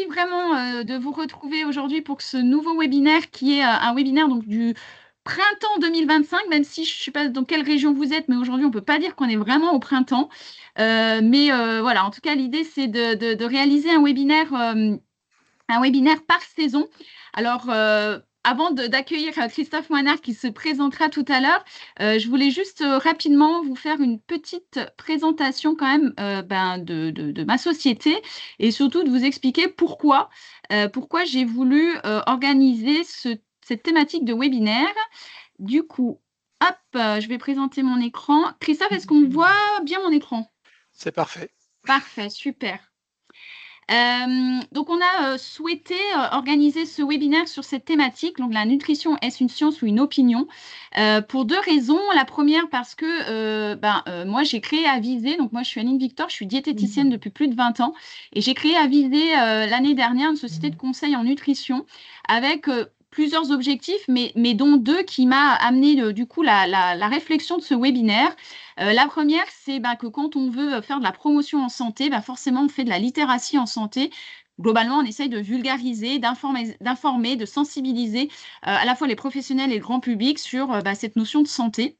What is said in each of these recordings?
vraiment de vous retrouver aujourd'hui pour ce nouveau webinaire qui est un webinaire donc, du printemps 2025, même si je ne sais pas dans quelle région vous êtes, mais aujourd'hui on ne peut pas dire qu'on est vraiment au printemps. Voilà, en tout cas l'idée c'est de réaliser un webinaire par saison. Alors, avant d'accueillir Christophe Moinard qui se présentera tout à l'heure, je voulais juste rapidement vous faire une petite présentation quand même de ma société et surtout de vous expliquer pourquoi j'ai voulu organiser cette thématique de webinaire. Du coup, hop, je vais présenter mon écran. Christophe, est-ce qu'on voit bien mon écran? C'est parfait. Parfait, super. Donc, on a souhaité organiser ce webinaire sur cette thématique, donc la nutrition, est-ce une science ou une opinion? Pour deux raisons. La première, parce que moi, j'ai créé Avisé. Donc, moi, je suis Aline Victor, je suis diététicienne depuis plus de 20 ans. Et j'ai créé Avisé l'année dernière, une société de conseil en nutrition, avec plusieurs objectifs, mais dont deux qui m'a amené du coup la réflexion de ce webinaire. La première, c'est que quand on veut faire de la promotion en santé, forcément, on fait de la littératie en santé. Globalement, on essaye de vulgariser, d'informer, de sensibiliser à la fois les professionnels et le grand public sur cette notion de santé.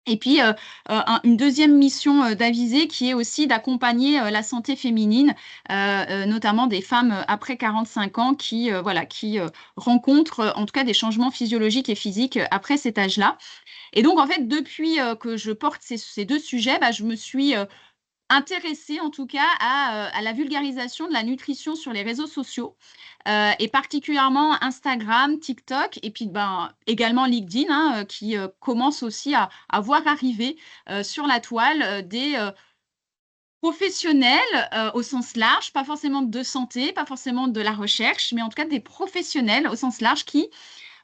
Et puis, une deuxième mission d'Avisé qui est aussi d'accompagner la santé féminine, notamment des femmes après 45 ans qui rencontrent en tout cas des changements physiologiques et physiques après cet âge-là. Et donc, en fait, depuis que je porte ces deux sujets, je me suis intéressée en tout cas à la vulgarisation de la nutrition sur les réseaux sociaux et particulièrement Instagram, TikTok et puis également LinkedIn qui commence aussi à voir arriver sur la toile des professionnels au sens large, pas forcément de santé, pas forcément de la recherche, mais en tout cas des professionnels au sens large qui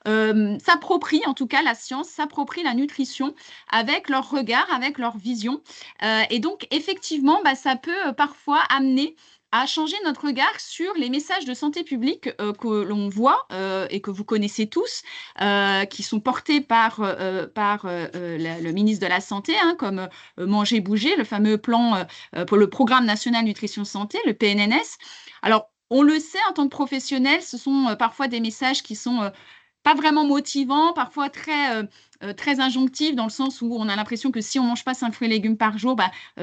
s'approprient en tout cas la science, s'approprient la nutrition avec leur regard, avec leur vision. Et donc, effectivement, ça peut parfois amener à changer notre regard sur les messages de santé publique que l'on voit et que vous connaissez tous, qui sont portés par le ministre de la Santé, comme Manger, Bouger, le fameux plan pour le Programme national nutrition santé, le PNNS. Alors, on le sait en tant que professionnel, ce sont parfois des messages qui sont pas vraiment motivant, parfois très injonctif, dans le sens où on a l'impression que si on ne mange pas 5 fruits et légumes par jour,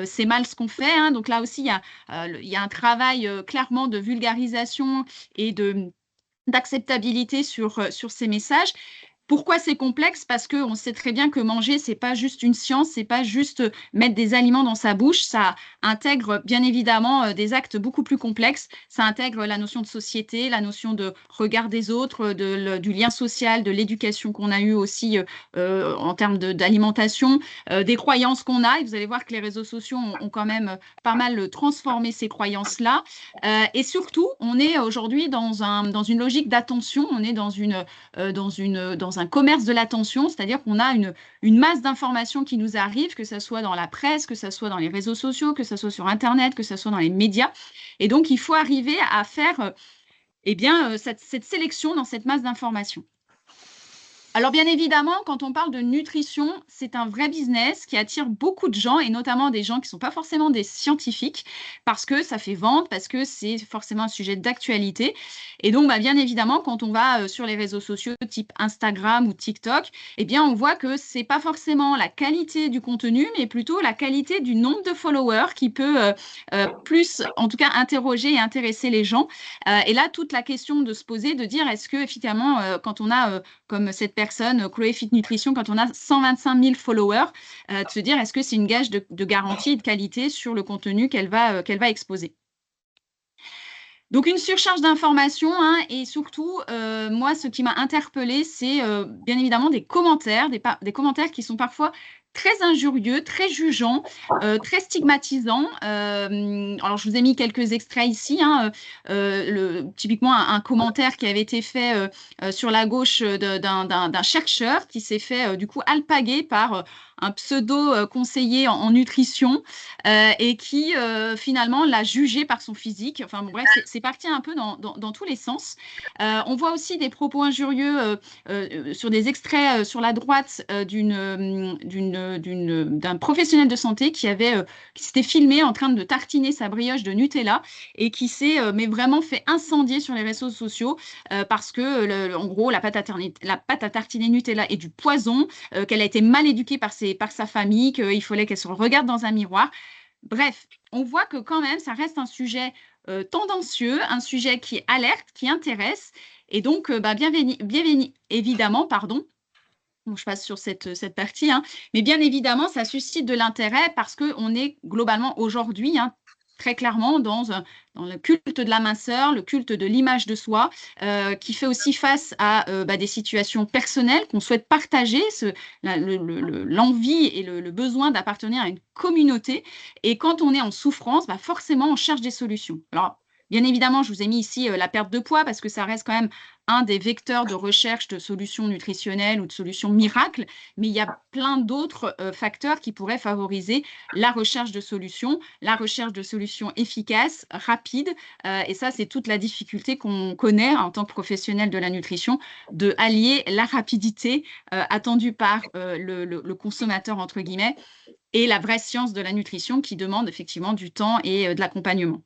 c'est mal ce qu'on fait. Donc là aussi, il y a un travail clairement de vulgarisation et d'acceptabilité sur ces messages. Pourquoi c'est complexe? Parce qu'on sait très bien que manger, c'est pas juste une science, c'est pas juste mettre des aliments dans sa bouche, ça intègre bien évidemment des actes beaucoup plus complexes. Ça intègre la notion de société, la notion de regard des autres, du lien social, de l'éducation qu'on a eue aussi en termes d'alimentation, des croyances qu'on a. Et vous allez voir que les réseaux sociaux ont quand même pas mal transformé ces croyances-là. Et surtout, on est aujourd'hui dans une logique d'attention, on est dans un commerce de l'attention, c'est-à-dire qu'on a une masse d'informations qui nous arrivent, que ce soit dans la presse, que ce soit dans les réseaux sociaux, que ce soit sur Internet, que ce soit dans les médias. Et donc, il faut arriver à faire cette sélection dans cette masse d'informations. Alors, bien évidemment, quand on parle de nutrition, c'est un vrai business qui attire beaucoup de gens et notamment des gens qui ne sont pas forcément des scientifiques parce que ça fait vendre, parce que c'est forcément un sujet d'actualité. Et donc, bien évidemment, quand on va sur les réseaux sociaux type Instagram ou TikTok, on voit que ce n'est pas forcément la qualité du contenu, mais plutôt la qualité du nombre de followers qui peut plus, en tout cas, interroger et intéresser les gens. Et là, toute la question de se poser, de dire est-ce que, finalement, quand on a comme cette personne, Chloé Fit Nutrition, quand on a 125 000 followers, de se dire est-ce que c'est une gage de garantie et de qualité sur le contenu qu'elle va exposer. Donc, une surcharge d'informations et surtout, moi, ce qui m'a interpellée, c'est bien évidemment des commentaires qui sont parfois très injurieux, très jugeants, très stigmatisants. Alors, je vous ai mis quelques extraits ici. Typiquement, un commentaire qui avait été fait sur la gauche d'un chercheur qui s'est fait du coup alpaguer par un pseudo-conseiller en nutrition et qui finalement l'a jugé par son physique. Enfin bon, bref, c'est parti un peu dans tous les sens. On voit aussi des propos injurieux sur des extraits sur la droite d'une d'un professionnel de santé qui s'était filmé en train de tartiner sa brioche de Nutella et qui s'est mais vraiment fait incendier sur les réseaux sociaux parce que, en gros, la pâte à tartiner Nutella est du poison, qu'elle a été mal éduquée par sa famille, qu'il fallait qu'elle se regarde dans un miroir. Bref, on voit que quand même, ça reste un sujet tendancieux, un sujet qui alerte, qui intéresse. Et donc, bien évidemment, pardon, bon, je passe sur cette partie, hein, mais bien évidemment, ça suscite de l'intérêt parce qu'on est globalement aujourd'hui, hein, très clairement dans le culte de la minceur, le culte de l'image de soi, qui fait aussi face à des situations personnelles qu'on souhaite partager, l'envie et le besoin d'appartenir à une communauté. Et quand on est en souffrance, forcément, on cherche des solutions. Alors, bien évidemment, je vous ai mis ici la perte de poids parce que ça reste quand même un des vecteurs de recherche de solutions nutritionnelles ou de solutions miracles, mais il y a plein d'autres facteurs qui pourraient favoriser la recherche de solutions efficaces, rapides, et ça, c'est toute la difficulté qu'on connaît en tant que professionnel de la nutrition, de allier la rapidité attendue par le consommateur, entre guillemets, et la vraie science de la nutrition qui demande effectivement du temps et de l'accompagnement.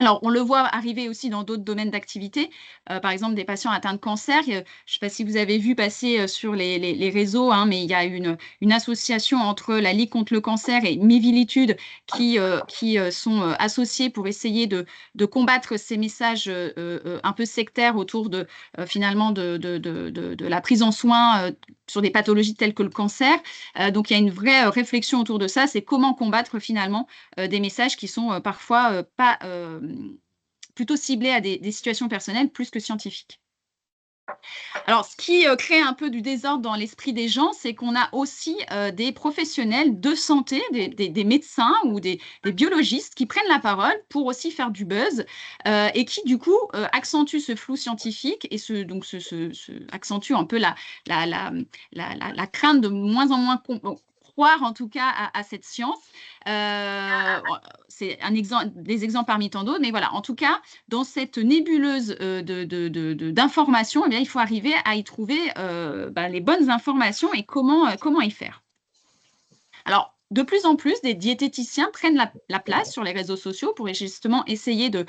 Alors, on le voit arriver aussi dans d'autres domaines d'activité, par exemple des patients atteints de cancer. Je ne sais pas si vous avez vu passer sur les réseaux, hein, mais il y a une association entre la Ligue contre le cancer et Mévilitude qui sont associés pour essayer de combattre ces messages un peu sectaires autour finalement de la prise en soin sur des pathologies telles que le cancer. Donc, il y a une vraie réflexion autour de ça, c'est comment combattre finalement des messages qui sont parfois pas plutôt ciblés à des situations personnelles plus que scientifiques. Alors, ce qui crée un peu du désordre dans l'esprit des gens, c'est qu'on a aussi des professionnels de santé, des médecins ou des biologistes qui prennent la parole pour aussi faire du buzz et qui, du coup, accentuent ce flou scientifique et accentue un peu la crainte de moins en moins croire en tout cas à cette science. C'est des exemples parmi tant d'autres, mais voilà, en tout cas, dans cette nébuleuse d'informations, eh bien, il faut arriver à y trouver les bonnes informations et comment y faire. Alors, de plus en plus, des diététiciens prennent la place sur les réseaux sociaux pour justement essayer de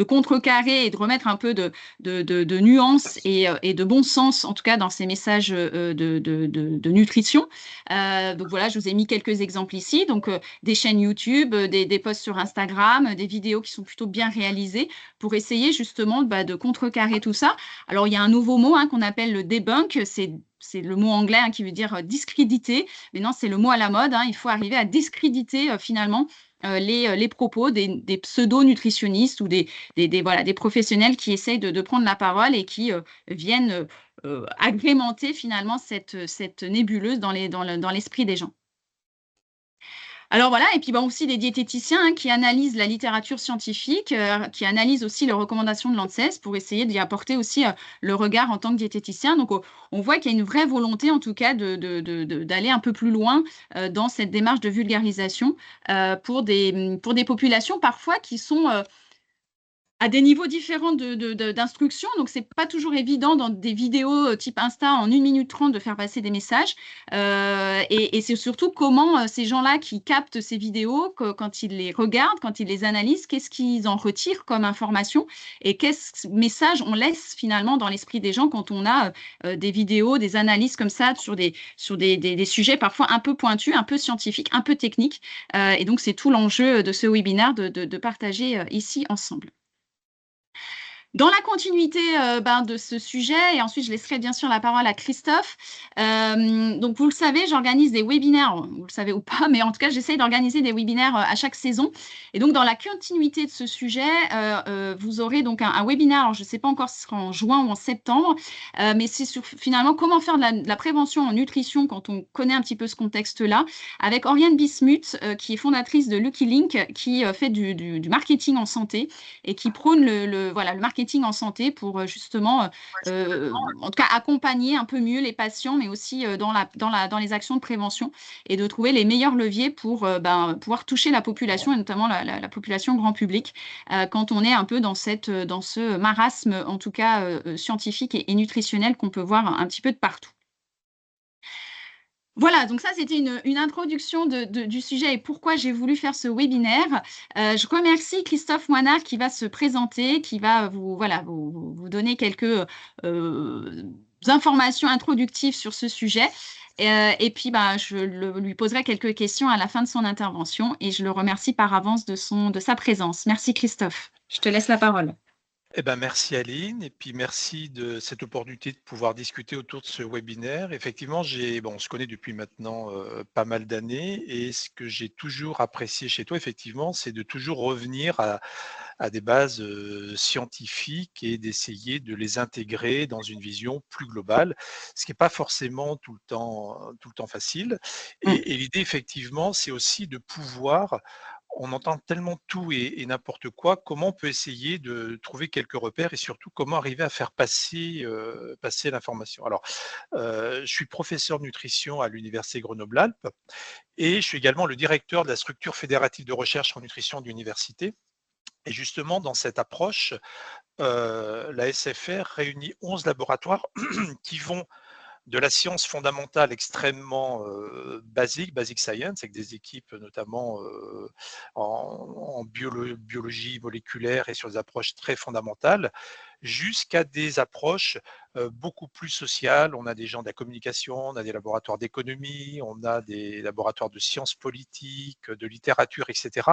contrecarrer et de remettre un peu de nuances et de bon sens, en tout cas dans ces messages de nutrition. Donc voilà, je vous ai mis quelques exemples ici. Donc des chaînes YouTube, des posts sur Instagram, des vidéos qui sont plutôt bien réalisées pour essayer justement de contrecarrer tout ça. Alors, il y a un nouveau mot qu'on appelle le debunk, c'est le mot anglais qui veut dire discréditer. Mais non, c'est le mot à la mode. Il faut arriver à discréditer finalement les propos des pseudo-nutritionnistes ou des professionnels qui essayent de prendre la parole et qui viennent agrémenter finalement cette nébuleuse dans l'esprit des gens. Alors voilà, et puis aussi des diététiciens qui analysent la littérature scientifique, qui analysent aussi les recommandations de l'ANSES pour essayer d'y apporter aussi le regard en tant que diététicien. Donc on voit qu'il y a une vraie volonté en tout cas d'aller un peu plus loin dans cette démarche de vulgarisation pour des populations parfois qui sont à des niveaux différents d'instruction. Donc, ce n'est pas toujours évident dans des vidéos type Insta en 1 minute 30 de faire passer des messages. Et c'est surtout comment ces gens-là qui captent ces vidéos, quand ils les regardent, quand ils les analysent, qu'est-ce qu'ils en retirent comme information et quel message on laisse finalement dans l'esprit des gens quand on a des vidéos, des analyses comme ça sur des sujets parfois un peu pointus, un peu scientifiques, un peu techniques. Et donc, c'est tout l'enjeu de ce webinaire de partager ici ensemble. Dans la continuité de ce sujet, et ensuite je laisserai bien sûr la parole à Christophe. Donc vous le savez, j'organise des webinaires, vous le savez ou pas, mais en tout cas j'essaye d'organiser des webinaires à chaque saison. Et donc dans la continuité de ce sujet, vous aurez donc un webinaire, alors je ne sais pas encore si ce sera en juin ou en septembre, mais c'est sur finalement comment faire de la prévention en nutrition quand on connaît un petit peu ce contexte-là, avec Oriane Bismuth, qui est fondatrice de Lucky Link, qui fait du marketing en santé et qui prône le marketing en santé pour justement, en tout cas, accompagner un peu mieux les patients, mais aussi dans les actions de prévention et de trouver les meilleurs leviers pour pouvoir toucher la population et notamment la population grand public quand on est un peu dans ce marasme, en tout cas scientifique et nutritionnel qu'on peut voir un petit peu de partout. Voilà, donc ça, c'était une introduction du sujet et pourquoi j'ai voulu faire ce webinaire. Je remercie Christophe Moinard qui va se présenter, qui va vous donner quelques informations introductives sur ce sujet. Et puis, bah, lui poserai quelques questions à la fin de son intervention et je le remercie par avance de sa présence. Merci Christophe. Je te laisse la parole. Eh ben, merci Aline et puis merci de cette opportunité de pouvoir discuter autour de ce webinaire. Effectivement, on se connaît depuis maintenant pas mal d'années et ce que j'ai toujours apprécié chez toi, effectivement, c'est de toujours revenir à des bases scientifiques et d'essayer de les intégrer dans une vision plus globale, ce qui n'est pas forcément tout le temps facile. Mm. Et l'idée, effectivement, c'est aussi de pouvoir on entend tellement tout et n'importe quoi, comment on peut essayer de trouver quelques repères et surtout comment arriver à faire passer l'information? Alors, je suis professeur de nutrition à l'université Grenoble-Alpes et je suis également le directeur de la structure fédérative de recherche en nutrition de l'université et justement dans cette approche, la SFR réunit 11 laboratoires qui vont de la science fondamentale extrêmement basic science, avec des équipes notamment en biologie moléculaire et sur des approches très fondamentales, jusqu'à des approches beaucoup plus sociales. On a des gens de la communication, on a des laboratoires d'économie, on a des laboratoires de sciences politiques, de littérature, etc.,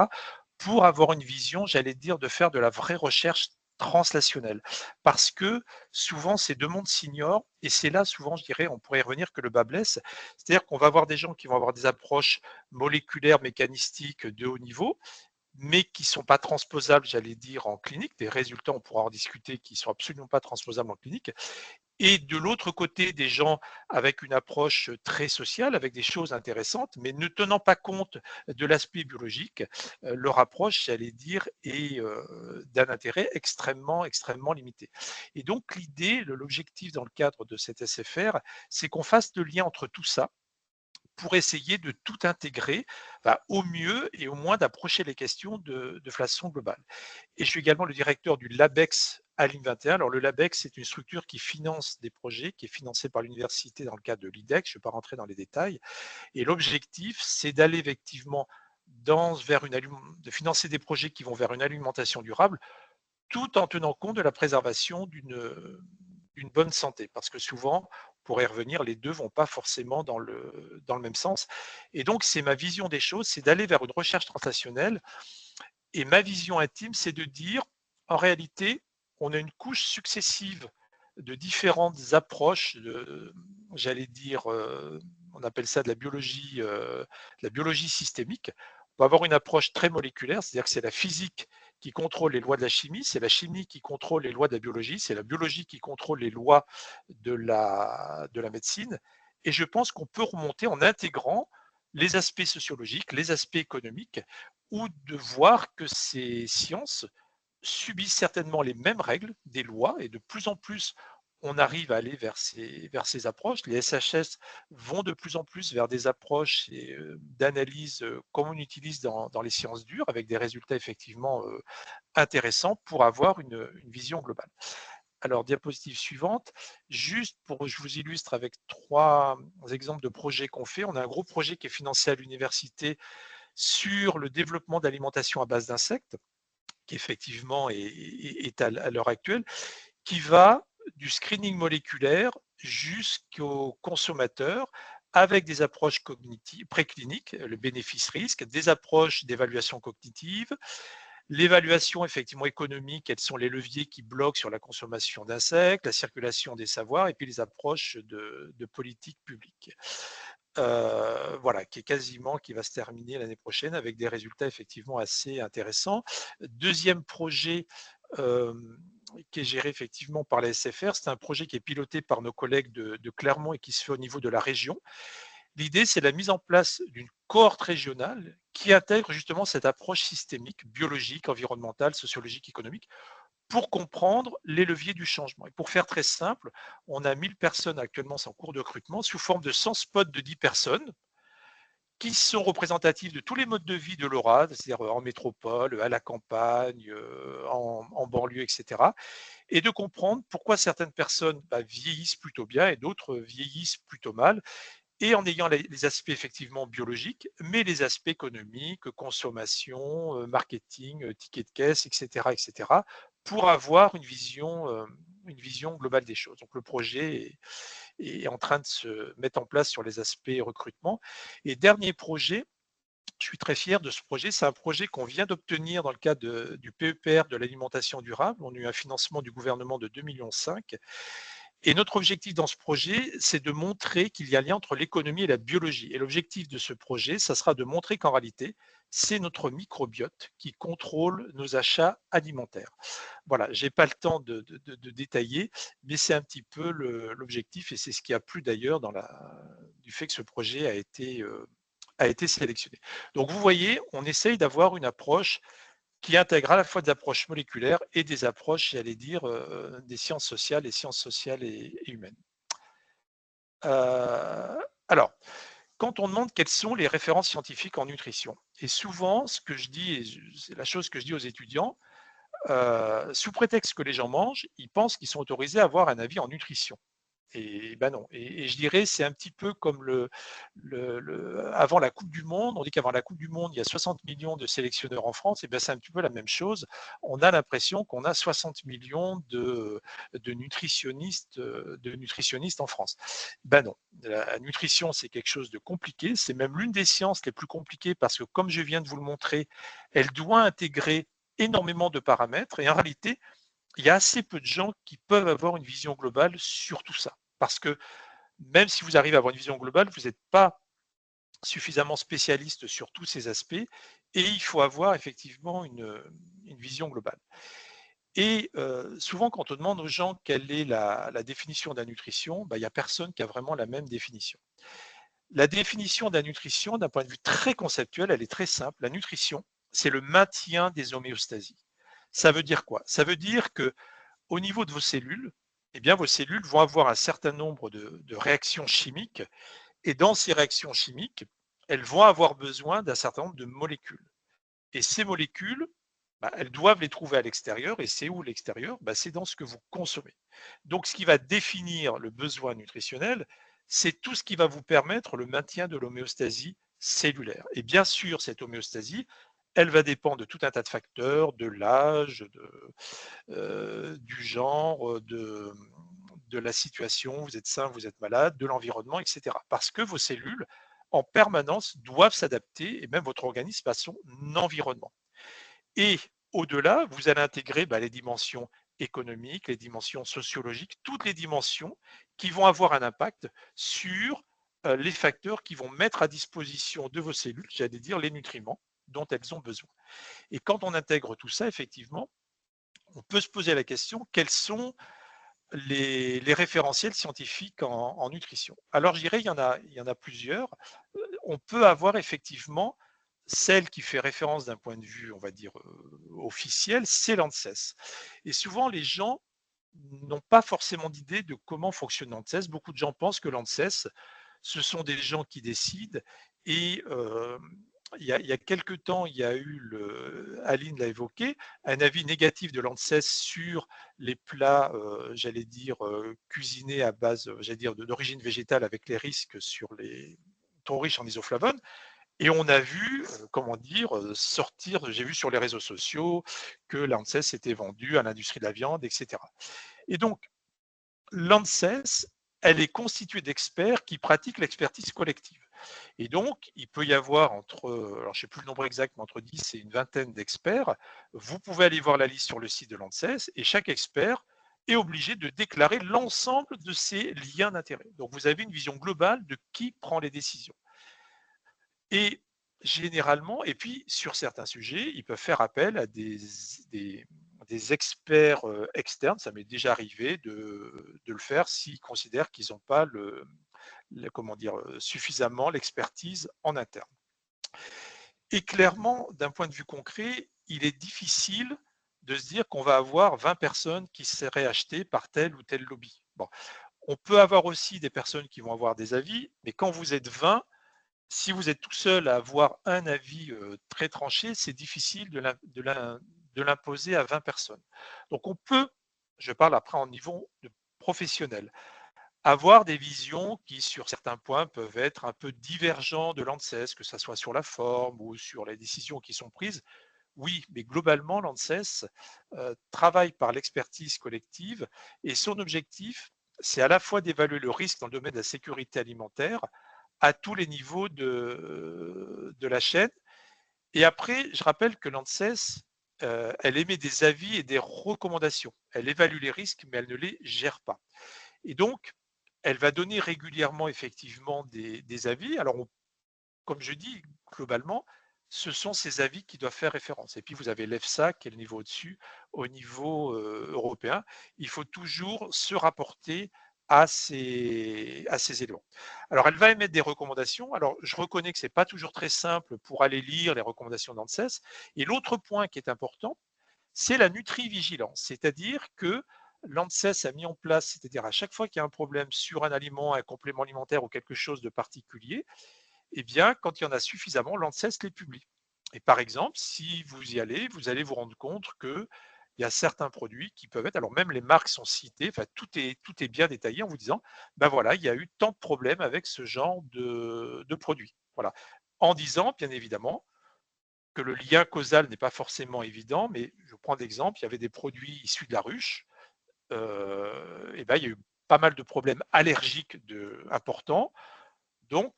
pour avoir une vision, j'allais dire, de faire de la vraie recherche translationnelle. Parce que souvent, ces deux mondes s'ignorent et c'est là, souvent, je dirais, on pourrait y revenir, que le bas blesse. C'est-à-dire qu'on va avoir des gens qui vont avoir des approches moléculaires, mécanistiques de haut niveau, mais qui ne sont pas transposables, j'allais dire, en clinique. Des résultats, on pourra en discuter, qui ne sont absolument pas transposables en clinique. Et de l'autre côté, des gens avec une approche très sociale, avec des choses intéressantes, mais ne tenant pas compte de l'aspect biologique, leur approche, j'allais dire, est d'un intérêt extrêmement limité. Et donc l'idée, l'objectif dans le cadre de cette SFR, c'est qu'on fasse le lien entre tout ça pour essayer de tout intégrer, au mieux et au moins d'approcher les questions de façon globale. Et je suis également le directeur du LABEX à Ligne 21. Alors le LABEX, c'est une structure qui finance des projets, qui est financée par l'université dans le cadre de l'IDEC. Je ne vais pas rentrer dans les détails. Et l'objectif, c'est d'aller effectivement de financer des projets qui vont vers une alimentation durable, tout en tenant compte de la préservation d'une bonne santé. Parce que souvent, pour y revenir, les deux ne vont pas forcément dans le même sens. Et donc, c'est ma vision des choses, c'est d'aller vers une recherche translationnelle. Et ma vision intime, c'est de dire, en réalité, on a une couche successive de différentes approches, j'allais dire, on appelle ça de la biologie systémique. On va avoir une approche très moléculaire, c'est-à-dire que c'est la physique qui contrôle les lois de la chimie, c'est la chimie qui contrôle les lois de la biologie, c'est la biologie qui contrôle les lois de la médecine. Et je pense qu'on peut remonter en intégrant les aspects sociologiques, les aspects économiques, ou de voir que ces sciences subissent certainement les mêmes règles des lois et de plus en plus on arrive à aller vers ces approches. Les SHS vont de plus en plus vers des approches d'analyse comme on utilise dans les sciences dures, avec des résultats effectivement intéressants pour avoir une vision globale. Alors, diapositive suivante, juste pour je vous illustre avec 3 exemples de projets qu'on fait. On a un gros projet qui est financé à l'université sur le développement d'alimentation à base d'insectes, qui effectivement est à l'heure actuelle, qui va du screening moléculaire jusqu'au consommateur avec des approches cognitives, précliniques, le bénéfice-risque, des approches d'évaluation cognitive, l'évaluation effectivement économique, quels sont les leviers qui bloquent sur la consommation d'insectes, la circulation des savoirs, et puis les approches de politique publique. Voilà, qui va se terminer l'année prochaine avec des résultats effectivement assez intéressants. Deuxième projet qui est géré effectivement par la SFR, c'est un projet qui est piloté par nos collègues de Clermont et qui se fait au niveau de la région. L'idée, c'est la mise en place d'une cohorte régionale qui intègre justement cette approche systémique, biologique, environnementale, sociologique, économique, pour comprendre les leviers du changement. Et pour faire très simple, on a 1000 personnes actuellement en cours de recrutement sous forme de 100 spots de 10 personnes qui sont représentatifs de tous les modes de vie de l'Aura, c'est-à-dire en métropole, à la campagne, en banlieue, etc. Et de comprendre pourquoi certaines personnes vieillissent plutôt bien et d'autres vieillissent plutôt mal, et en ayant les aspects effectivement biologiques, mais les aspects économiques, consommation, marketing, ticket de caisse, et cetera, pour avoir une vision globale des choses. Donc le projet est en train de se mettre en place sur les aspects recrutement. Et dernier projet, je suis très fier de ce projet. C'est un projet qu'on vient d'obtenir dans le cadre du PEPR de l'alimentation durable. On a eu un financement du gouvernement de 2,5 millions. Et notre objectif dans ce projet, c'est de montrer qu'il y a un lien entre l'économie et la biologie. Et l'objectif de ce projet, ça sera de montrer qu'en réalité, c'est notre microbiote qui contrôle nos achats alimentaires. Voilà, je n'ai pas le temps de détailler, mais c'est un petit peu l'objectif et c'est ce qui a plu d'ailleurs du fait que ce projet a été sélectionné. Donc vous voyez, on essaye d'avoir une approche qui intègre à la fois des approches moléculaires et des approches, j'allais dire, des sciences sociales et humaines. Alors, quand on demande quelles sont les références scientifiques en nutrition, et souvent, ce que je dis, et c'est la chose que je dis aux étudiants, sous prétexte que les gens mangent, ils pensent qu'ils sont autorisés à avoir un avis en nutrition. Et ben non. Et je dirais, c'est un petit peu comme avant la Coupe du Monde. On dit qu'avant la Coupe du Monde, il y a 60 millions de sélectionneurs en France. Et bien, c'est un petit peu la même chose. On a l'impression qu'on a 60 millions de nutritionnistes en France. Ben non. La nutrition, c'est quelque chose de compliqué. C'est même l'une des sciences les plus compliquées parce que, comme je viens de vous le montrer, elle doit intégrer énormément de paramètres. Et en réalité, il y a assez peu de gens qui peuvent avoir une vision globale sur tout ça. Parce que même si vous arrivez à avoir une vision globale, vous n'êtes pas suffisamment spécialiste sur tous ces aspects et il faut avoir effectivement une vision globale. Et souvent, quand on demande aux gens quelle est la définition de la nutrition, il n'y a personne qui a vraiment la même définition. La définition de la nutrition, d'un point de vue très conceptuel, elle est très simple. La nutrition, c'est le maintien des homéostasies. Ça veut dire quoi? Ça veut dire que au niveau de vos cellules, eh bien, vos cellules vont avoir un certain nombre de réactions chimiques et dans ces réactions chimiques, elles vont avoir besoin d'un certain nombre de molécules. Et ces molécules, elles doivent les trouver à l'extérieur. Et c'est où l'extérieur? C'est dans ce que vous consommez. Donc, ce qui va définir le besoin nutritionnel, c'est tout ce qui va vous permettre le maintien de l'homéostasie cellulaire. Et bien sûr, cette homéostasie, elle va dépendre de tout un tas de facteurs, de l'âge, du genre, de la situation, vous êtes sain, vous êtes malade, de l'environnement, etc. Parce que vos cellules, en permanence, doivent s'adapter, et même votre organisme, à son environnement. Et au-delà, vous allez intégrer les dimensions économiques, les dimensions sociologiques, toutes les dimensions qui vont avoir un impact sur les facteurs qui vont mettre à disposition de vos cellules, j'allais dire, les nutriments dont elles ont besoin. Et quand on intègre tout ça, effectivement, on peut se poser la question, quels sont les référentiels scientifiques en nutrition? Alors, je dirais, il y en a plusieurs. On peut avoir effectivement celle qui fait référence d'un point de vue, on va dire, officiel, c'est l'ANSES. Et souvent, les gens n'ont pas forcément d'idée de comment fonctionne l'ANSES. Beaucoup de gens pensent que l'ANSES, ce sont des gens qui décident et il y a quelque temps, il y a eu, Aline l'a évoqué, un avis négatif de l'ANSES sur les plats, j'allais dire, cuisinés à base, j'allais dire, d'origine végétale avec les risques sur les trop riches en isoflavones. Et on a vu, comment dire, sortir, j'ai vu sur les réseaux sociaux que l'ANSES était vendu à l'industrie de la viande, etc. Et donc, l'ANSES, elle est constituée d'experts qui pratiquent l'expertise collective. Et donc, il peut y avoir alors je ne sais plus le nombre exact, mais entre 10 et une vingtaine d'experts. Vous pouvez aller voir la liste sur le site de l'ANSES et chaque expert est obligé de déclarer l'ensemble de ses liens d'intérêt. Donc, vous avez une vision globale de qui prend les décisions. Et généralement, et puis sur certains sujets, ils peuvent faire appel à des experts externes. Ça m'est déjà arrivé de le faire s'ils considèrent qu'ils n'ont pas comment dire, suffisamment l'expertise en interne. Et clairement, d'un point de vue concret, il est difficile de se dire qu'on va avoir 20 personnes qui seraient achetées par tel ou tel lobby. Bon. On peut avoir aussi des personnes qui vont avoir des avis, mais quand vous êtes 20, si vous êtes tout seul à avoir un avis très tranché, c'est difficile de l'imposer à 20 personnes. Donc on peut, je parle après en niveau professionnel, avoir des visions qui, sur certains points, peuvent être un peu divergents de l'ANSES, que ça soit sur la forme ou sur les décisions qui sont prises. Oui, mais globalement, l'ANSES travaille par l'expertise collective et son objectif, c'est à la fois d'évaluer le risque dans le domaine de la sécurité alimentaire à tous les niveaux de la chaîne. Et après, je rappelle que l'ANSES, elle émet des avis et des recommandations. Elle évalue les risques, mais elle ne les gère pas. Et donc, elle va donner régulièrement effectivement des avis. Alors, comme je dis, globalement, ce sont ces avis qui doivent faire référence. Et puis, vous avez l'EFSA qui est le niveau au-dessus, au niveau européen. Il faut toujours se rapporter à ces éléments. Alors, elle va émettre des recommandations. Alors, je reconnais que ce n'est pas toujours très simple pour aller lire les recommandations d'ANSES. Et l'autre point qui est important, c'est la nutrivigilance, c'est-à-dire que l'ANSES a mis en place, c'est-à-dire à chaque fois qu'il y a un problème sur un aliment, un complément alimentaire ou quelque chose de particulier, eh bien, quand il y en a suffisamment, l'ANSES les publie. Et par exemple, si vous y allez, vous allez vous rendre compte qu'il y a certains produits qui peuvent être, alors même les marques sont citées, enfin tout est bien détaillé en vous disant, ben voilà, il y a eu tant de problèmes avec ce genre de produit. Voilà. En disant, bien évidemment, que le lien causal n'est pas forcément évident, mais je prends d'exemple, il y avait des produits issus de la ruche, et ben, il y a eu pas mal de problèmes allergiques importants, donc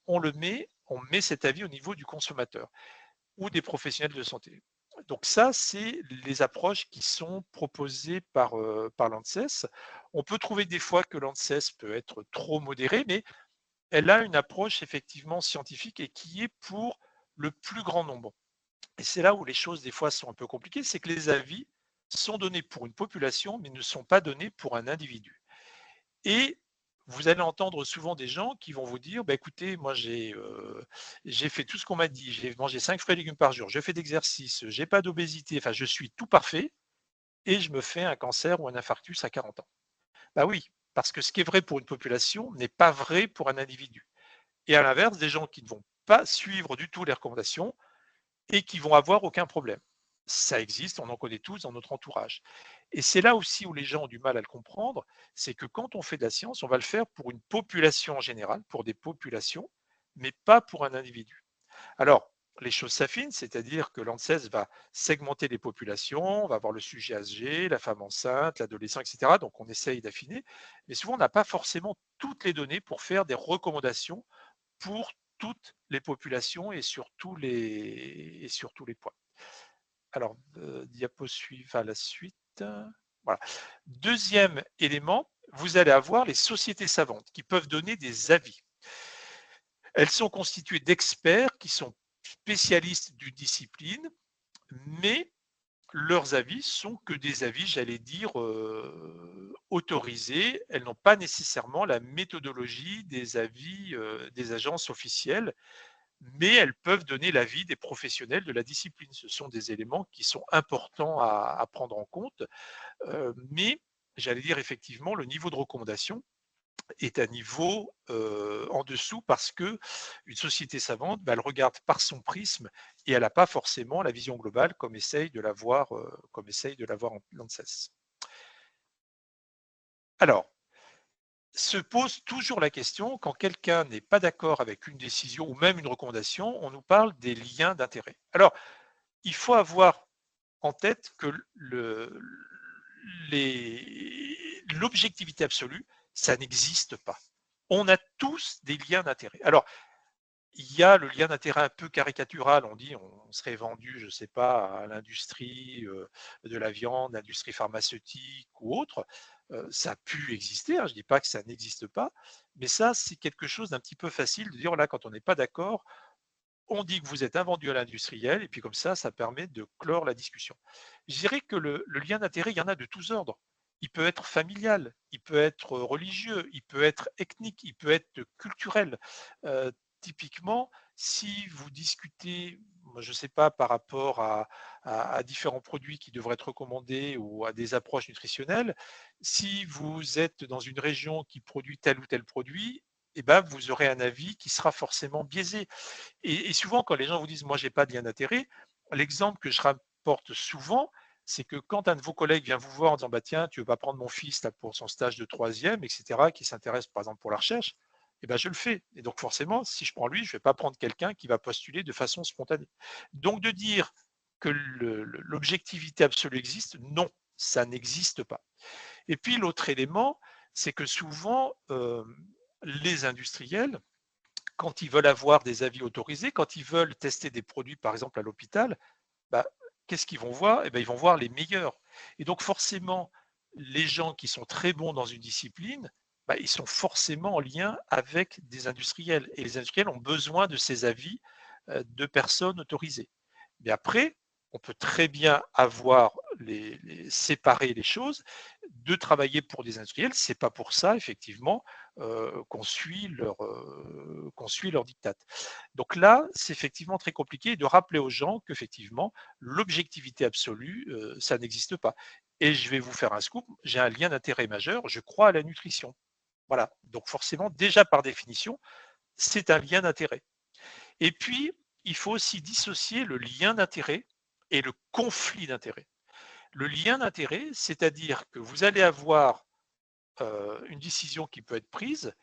on met cet avis au niveau du consommateur ou des professionnels de santé. Donc ça, c'est les approches qui sont proposées par l'ANSES. On peut trouver des fois que l'ANSES peut être trop modérée, mais elle a une approche effectivement scientifique et qui est pour le plus grand nombre. Et c'est là où les choses, des fois, sont un peu compliquées, c'est que les avis sont donnés pour une population, mais ne sont pas donnés pour un individu. Et vous allez entendre souvent des gens qui vont vous dire, bah, écoutez, moi j'ai fait tout ce qu'on m'a dit, j'ai mangé 5 fruits et légumes par jour, je fais d'exercice, j'ai pas d'obésité, enfin je suis tout parfait, et je me fais un cancer ou un infarctus à 40 ans. Bah oui, parce que ce qui est vrai pour une population n'est pas vrai pour un individu. Et à l'inverse, des gens qui ne vont pas suivre du tout les recommandations et qui vont avoir aucun problème. Ça existe, on en connaît tous dans notre entourage. Et c'est là aussi où les gens ont du mal à le comprendre, c'est que quand on fait de la science, on va le faire pour une population en général, pour des populations, mais pas pour un individu. Alors, les choses s'affinent, c'est-à-dire que l'ANSES va segmenter les populations, on va avoir le sujet âgé, la femme enceinte, l'adolescent, etc. Donc on essaye d'affiner, mais souvent on n'a pas forcément toutes les données pour faire des recommandations pour toutes les populations et sur tous les points. Alors, diapo suivante à la suite. Voilà. Deuxième élément, vous allez avoir les sociétés savantes qui peuvent donner des avis. Elles sont constituées d'experts qui sont spécialistes d'une discipline, mais leurs avis sont que des avis, j'allais dire, autorisés. Elles n'ont pas nécessairement la méthodologie des avis des agences officielles, mais elles peuvent donner l'avis des professionnels de la discipline. Ce sont des éléments qui sont importants à prendre en compte, mais j'allais dire effectivement, le niveau de recommandation est à niveau en dessous parce que une société savante, bah, elle regarde par son prisme et elle n'a pas forcément la vision globale comme essaye de l'avoir l'ANSES. Alors, se pose toujours la question, quand quelqu'un n'est pas d'accord avec une décision ou même une recommandation, on nous parle des liens d'intérêt. Alors, il faut avoir en tête que l'objectivité absolue, ça n'existe pas. On a tous des liens d'intérêt. Alors, il y a le lien d'intérêt un peu caricatural, on dit on serait vendu, je ne sais pas, à l'industrie de la viande, l'industrie pharmaceutique ou autre. Ça a pu exister, hein, je ne dis pas que ça n'existe pas, mais ça, c'est quelque chose d'un petit peu facile de dire, là, quand on n'est pas d'accord, on dit que vous êtes un vendu à l'industriel, et puis comme ça permet de clore la discussion. Je dirais que le lien d'intérêt, il y en a de tous ordres. Il peut être familial, il peut être religieux, il peut être ethnique, il peut être culturel. Typiquement, si vous discutez, moi, je ne sais pas, par rapport à différents produits qui devraient être recommandés ou à des approches nutritionnelles, si vous êtes dans une région qui produit tel ou tel produit, eh ben, vous aurez un avis qui sera forcément biaisé. Et souvent, quand les gens vous disent, moi, j'ai pas de lien d'intérêt, l'exemple que je rapporte souvent, c'est que quand un de vos collègues vient vous voir en disant, bah, tiens, tu veux pas prendre mon fils là, pour son stage de troisième, etc., qui s'intéresse par exemple pour la recherche, eh ben, je le fais. Et donc forcément, si je prends lui, je ne vais pas prendre quelqu'un qui va postuler de façon spontanée. Donc de dire que l'objectivité absolue existe, non, ça n'existe pas. Et puis l'autre élément, c'est que souvent, les industriels, quand ils veulent avoir des avis autorisés, quand ils veulent tester des produits, par exemple à l'hôpital, bah, qu'est-ce qu'ils vont voir? Eh ben, ils vont voir les meilleurs. Et donc forcément, les gens qui sont très bons dans une discipline, bah, ils sont forcément en lien avec des industriels. Et les industriels ont besoin de ces avis de personnes autorisées. Mais après, on peut très bien avoir séparer les choses, de travailler pour des industriels. C'est pas pour ça, effectivement, qu'on suit leur diktat. Donc là, c'est effectivement très compliqué de rappeler aux gens qu'effectivement, l'objectivité absolue, ça n'existe pas. Et je vais vous faire un scoop, j'ai un lien d'intérêt majeur, je crois à la nutrition. Voilà, donc forcément, déjà par définition, c'est un lien d'intérêt. Et puis, il faut aussi dissocier le lien d'intérêt et le conflit d'intérêt. Le lien d'intérêt, c'est-à-dire que vous allez avoir une décision qui peut être prise,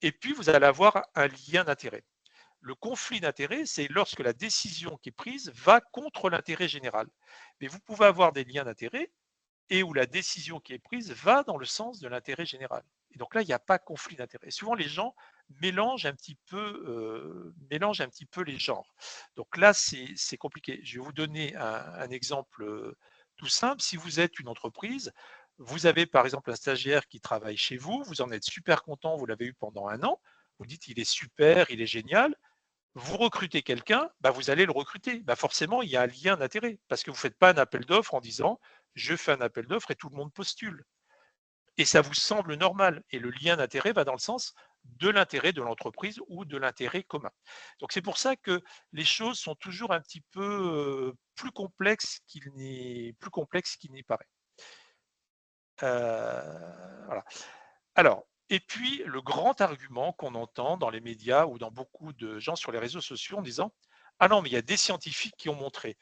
et puis vous allez avoir un lien d'intérêt. Le conflit d'intérêt, c'est lorsque la décision qui est prise va contre l'intérêt général. Mais vous pouvez avoir des liens d'intérêt et où la décision qui est prise va dans le sens de l'intérêt général. Et donc là, il n'y a pas conflit d'intérêt. Souvent, les gens mélangent un petit peu les genres. Donc là, c'est compliqué. Je vais vous donner un exemple tout simple. Si vous êtes une entreprise, vous avez par exemple un stagiaire qui travaille chez vous, vous en êtes super content, vous l'avez eu pendant un an, vous dites il est super, il est génial, vous recrutez quelqu'un, bah, vous allez le recruter. Bah, forcément, il y a un lien d'intérêt parce que vous ne faites pas un appel d'offres en disant je fais un appel d'offres et tout le monde postule. Et ça vous semble normal. Et le lien d'intérêt va dans le sens de l'intérêt de l'entreprise ou de l'intérêt commun. Donc c'est pour ça que les choses sont toujours un petit peu plus complexe qu'il n'y paraît. Voilà. Alors, et puis le grand argument qu'on entend dans les médias ou dans beaucoup de gens sur les réseaux sociaux en disant ah non, mais il y a des scientifiques qui ont montré.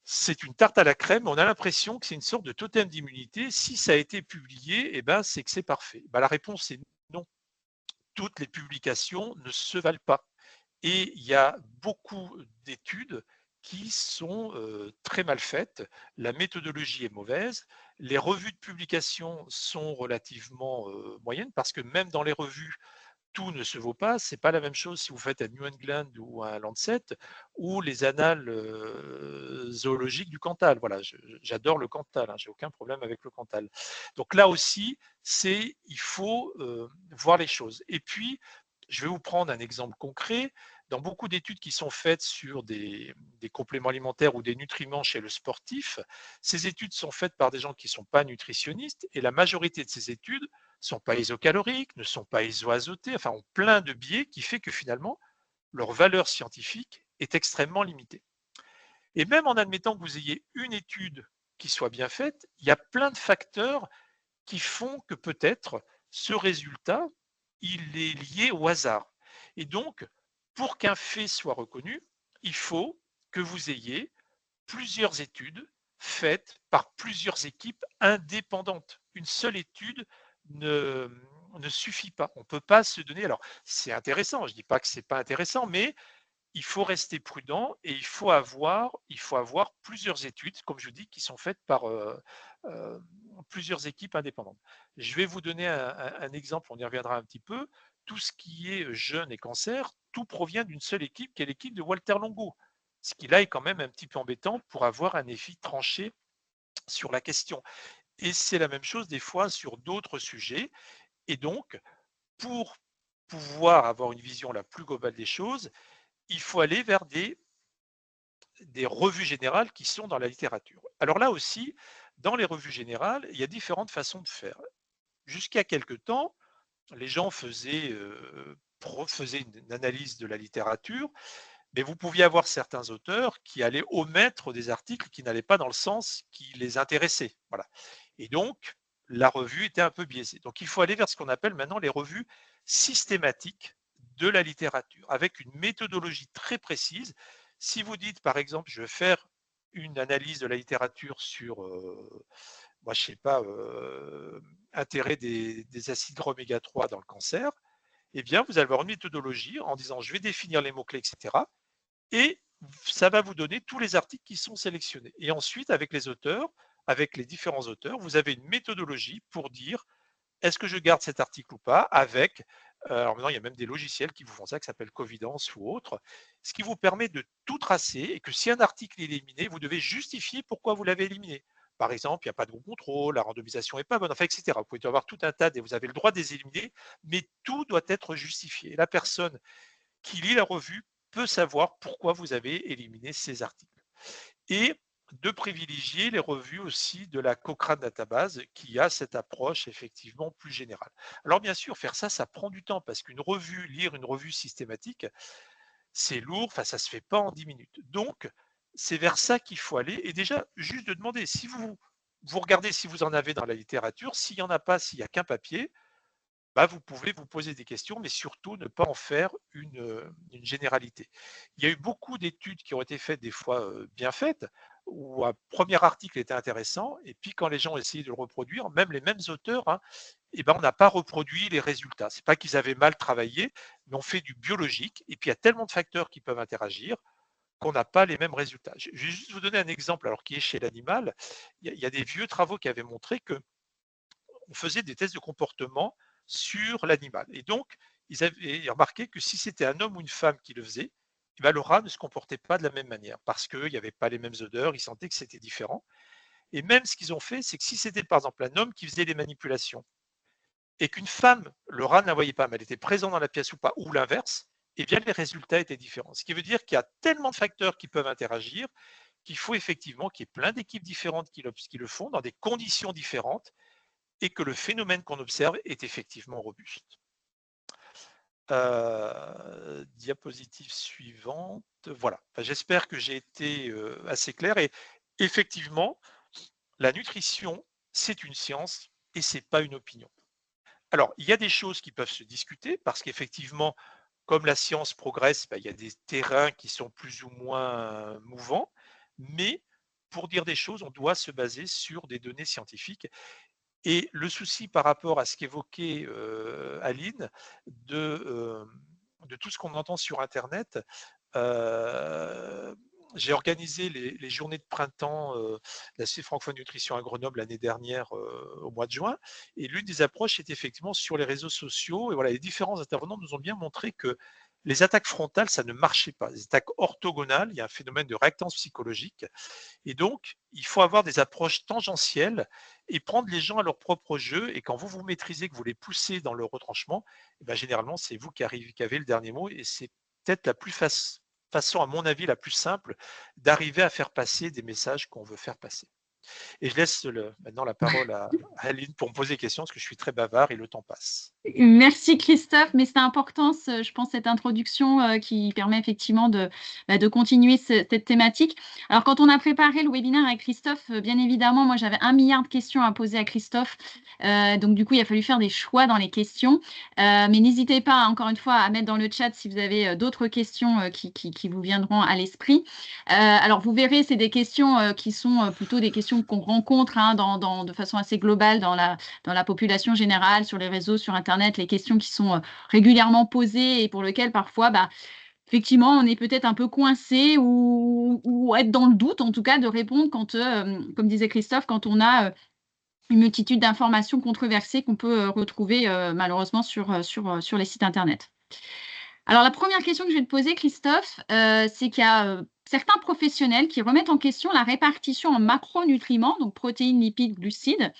C'est une tarte à la crème, on a l'impression que c'est une sorte de totem d'immunité. Si ça a été publié, eh ben, c'est que c'est parfait. Ben, la réponse est non. Toutes les publications ne se valent pas. Et il y a beaucoup d'études qui sont très mal faites. La méthodologie est mauvaise. Les revues de publication sont relativement moyennes parce que même dans les revues, tout ne se vaut pas. C'est pas la même chose si vous faites un New England ou un Lancet ou les annales zoologiques du Cantal. Voilà, j'adore le Cantal, hein, j'ai aucun problème avec le Cantal. Donc là aussi, il faut voir les choses. Et puis, je vais vous prendre un exemple concret. Dans beaucoup d'études qui sont faites sur des compléments alimentaires ou des nutriments chez le sportif, ces études sont faites par des gens qui ne sont pas nutritionnistes et la majorité de ces études sont pas isocaloriques, ne sont pas isoazotés, enfin ont plein de biais qui fait que finalement leur valeur scientifique est extrêmement limitée. Et même en admettant que vous ayez une étude qui soit bien faite, il y a plein de facteurs qui font que peut-être ce résultat, il est lié au hasard. Et donc, pour qu'un fait soit reconnu, il faut que vous ayez plusieurs études faites par plusieurs équipes indépendantes. Une seule étude ne, ne suffit pas. On ne peut pas se donner. Alors, c'est intéressant, je ne dis pas que ce n'est pas intéressant, mais il faut rester prudent et il faut avoir plusieurs études, comme je vous dis, qui sont faites par euh, plusieurs équipes indépendantes. Je vais vous donner un exemple, on y reviendra un petit peu. Tout ce qui est jeûne et cancer, tout provient d'une seule équipe, qui est l'équipe de Walter Longo. Ce qui là est quand même un petit peu embêtant pour avoir un effet tranché sur la question. Et c'est la même chose des fois sur d'autres sujets. Et donc, pour pouvoir avoir une vision la plus globale des choses, il faut aller vers des revues générales qui sont dans la littérature. Alors là aussi, dans les revues générales, il y a différentes façons de faire. Jusqu'à quelque temps, les gens faisaient une analyse de la littérature, mais vous pouviez avoir certains auteurs qui allaient omettre des articles qui n'allaient pas dans le sens qui les intéressait. Voilà. Et donc, la revue était un peu biaisée. Donc, il faut aller vers ce qu'on appelle maintenant les revues systématiques de la littérature, avec une méthodologie très précise. Si vous dites, par exemple, je vais faire une analyse de la littérature sur, moi je sais pas, intérêt des acides gras oméga 3 dans le cancer, eh bien vous allez avoir une méthodologie en disant je vais définir les mots-clés, etc. Et ça va vous donner tous les articles qui sont sélectionnés. Et ensuite, avec les auteurs, avec les différents auteurs, vous avez une méthodologie pour dire est-ce que je garde cet article ou pas avec, alors maintenant il y a même des logiciels qui vous font ça, qui s'appellent Covidence ou autres, ce qui vous permet de tout tracer et que si un article est éliminé, vous devez justifier pourquoi vous l'avez éliminé. Par exemple, il n'y a pas de contrôle, la randomisation n'est pas bonne, enfin, etc. Vous pouvez avoir tout un tas, et vous avez le droit de les éliminer, mais tout doit être justifié. La personne qui lit la revue peut savoir pourquoi vous avez éliminé ces articles. Et de privilégier les revues aussi de la Cochrane Database qui a cette approche effectivement plus générale. Alors bien sûr, faire ça, ça prend du temps parce qu'une revue, lire une revue systématique, c'est lourd, enfin ça se fait pas en 10 minutes. Donc, c'est vers ça qu'il faut aller. Et déjà, juste de demander, si vous regardez si vous en avez dans la littérature, s'il n'y en a pas, s'il n'y a qu'un papier, bah, vous pouvez vous poser des questions, mais surtout ne pas en faire une généralité. Il y a eu beaucoup d'études qui ont été faites, des fois bien faites, où un premier article était intéressant, et puis quand les gens ont essayé de le reproduire, même les mêmes auteurs, hein, eh ben, on n'a pas reproduit les résultats. C'est pas qu'ils avaient mal travaillé, mais on fait du biologique, et puis il y a tellement de facteurs qui peuvent interagir qu'on n'a pas les mêmes résultats. Je vais juste vous donner un exemple, alors qui est chez l'animal. Il y a des vieux travaux qui avaient montré que on faisait des tests de comportement sur l'animal. Et donc, ils avaient remarqué que si c'était un homme ou une femme qui le faisait, eh ben, le rat ne se comportait pas de la même manière parce qu'il n'y avait pas les mêmes odeurs, ils sentaient que c'était différent. Et même ce qu'ils ont fait, c'est que si c'était par exemple un homme qui faisait les manipulations et qu'une femme, le rat ne la voyait pas, mais elle était présente dans la pièce ou pas, ou l'inverse, eh bien les résultats étaient différents. Ce qui veut dire qu'il y a tellement de facteurs qui peuvent interagir qu'il faut effectivement qu'il y ait plein d'équipes différentes qui le font dans des conditions différentes et que le phénomène qu'on observe est effectivement robuste. Diapositive suivante. Voilà. Enfin, j'espère que j'ai été assez clair. Et effectivement, la nutrition, c'est une science et c'est pas une opinion. Alors, il y a des choses qui peuvent se discuter parce qu'effectivement, comme la science progresse, il y a des terrains qui sont plus ou moins mouvants, mais pour dire des choses, on doit se baser sur des données scientifiques. Et le souci par rapport à ce qu'évoquait Aline, de tout ce qu'on entend sur Internet, j'ai organisé les journées de printemps de la Société francophone nutrition à Grenoble l'année dernière au mois de juin. Et l'une des approches est effectivement sur les réseaux sociaux. Et voilà, les différents intervenants nous ont bien montré que les attaques frontales, ça ne marchait pas. Les attaques orthogonales, il y a un phénomène de réactance psychologique. Et donc, il faut avoir des approches tangentielles et prendre les gens à leur propre jeu. Et quand vous vous maîtrisez, que vous les poussez dans le retranchement, eh ben, généralement, c'est vous qui avez le dernier mot. Et c'est peut-être la façon, à mon avis, la plus simple d'arriver à faire passer des messages qu'on veut faire passer. Et je laisse maintenant la parole à Aline pour me poser des questions, parce que je suis très bavard et le temps passe. Merci Christophe, mais c'est important, je pense, cette introduction qui permet effectivement de continuer cette thématique. Alors, quand on a préparé le webinaire avec Christophe, bien évidemment, moi, j'avais 1 milliard de questions à poser à Christophe. Donc, du coup, il a fallu faire des choix dans les questions. Mais n'hésitez pas, encore une fois, à mettre dans le chat si vous avez d'autres questions qui vous viendront à l'esprit. Alors, vous verrez, c'est des questions qui sont plutôt des questions qu'on rencontre hein, de façon assez globale dans la population générale, sur les réseaux, sur Internet, les questions qui sont régulièrement posées et pour lesquelles parfois, effectivement, on est peut-être un peu coincé ou être dans le doute, en tout cas, de répondre quand, comme disait Christophe, quand on a une multitude d'informations controversées qu'on peut retrouver malheureusement sur les sites Internet. Alors, la première question que je vais te poser, Christophe, c'est qu'il y a certains professionnels qui remettent en question la répartition en macronutriments, donc protéines, lipides, glucides.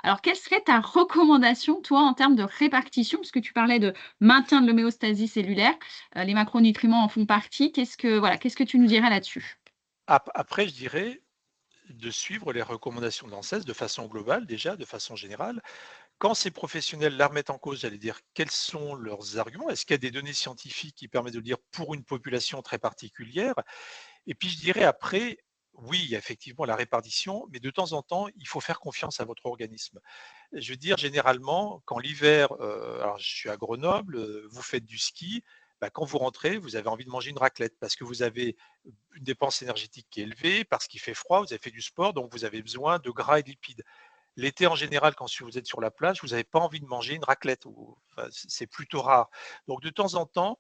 Alors, quelle serait ta recommandation, toi, en termes de répartition? Puisque tu parlais de maintien de l'homéostasie cellulaire, les macronutriments en font partie. Qu'est-ce que tu nous dirais là-dessus? Après, je dirais de suivre les recommandations de l'ANSES de façon globale, déjà, de façon générale. Quand ces professionnels la remettent en cause, j'allais dire, quels sont leurs arguments? Est-ce qu'il y a des données scientifiques qui permettent de le dire pour une population très particulière? Et puis je dirais après, oui, il y a effectivement la répartition, mais de temps en temps, il faut faire confiance à votre organisme. Je veux dire, généralement, quand l'hiver, alors je suis à Grenoble, vous faites du ski, bah, quand vous rentrez, vous avez envie de manger une raclette parce que vous avez une dépense énergétique qui est élevée, parce qu'il fait froid, vous avez fait du sport, donc vous avez besoin de gras et de lipides. L'été, en général, quand vous êtes sur la plage, vous n'avez pas envie de manger une raclette, enfin, c'est plutôt rare. Donc de temps en temps,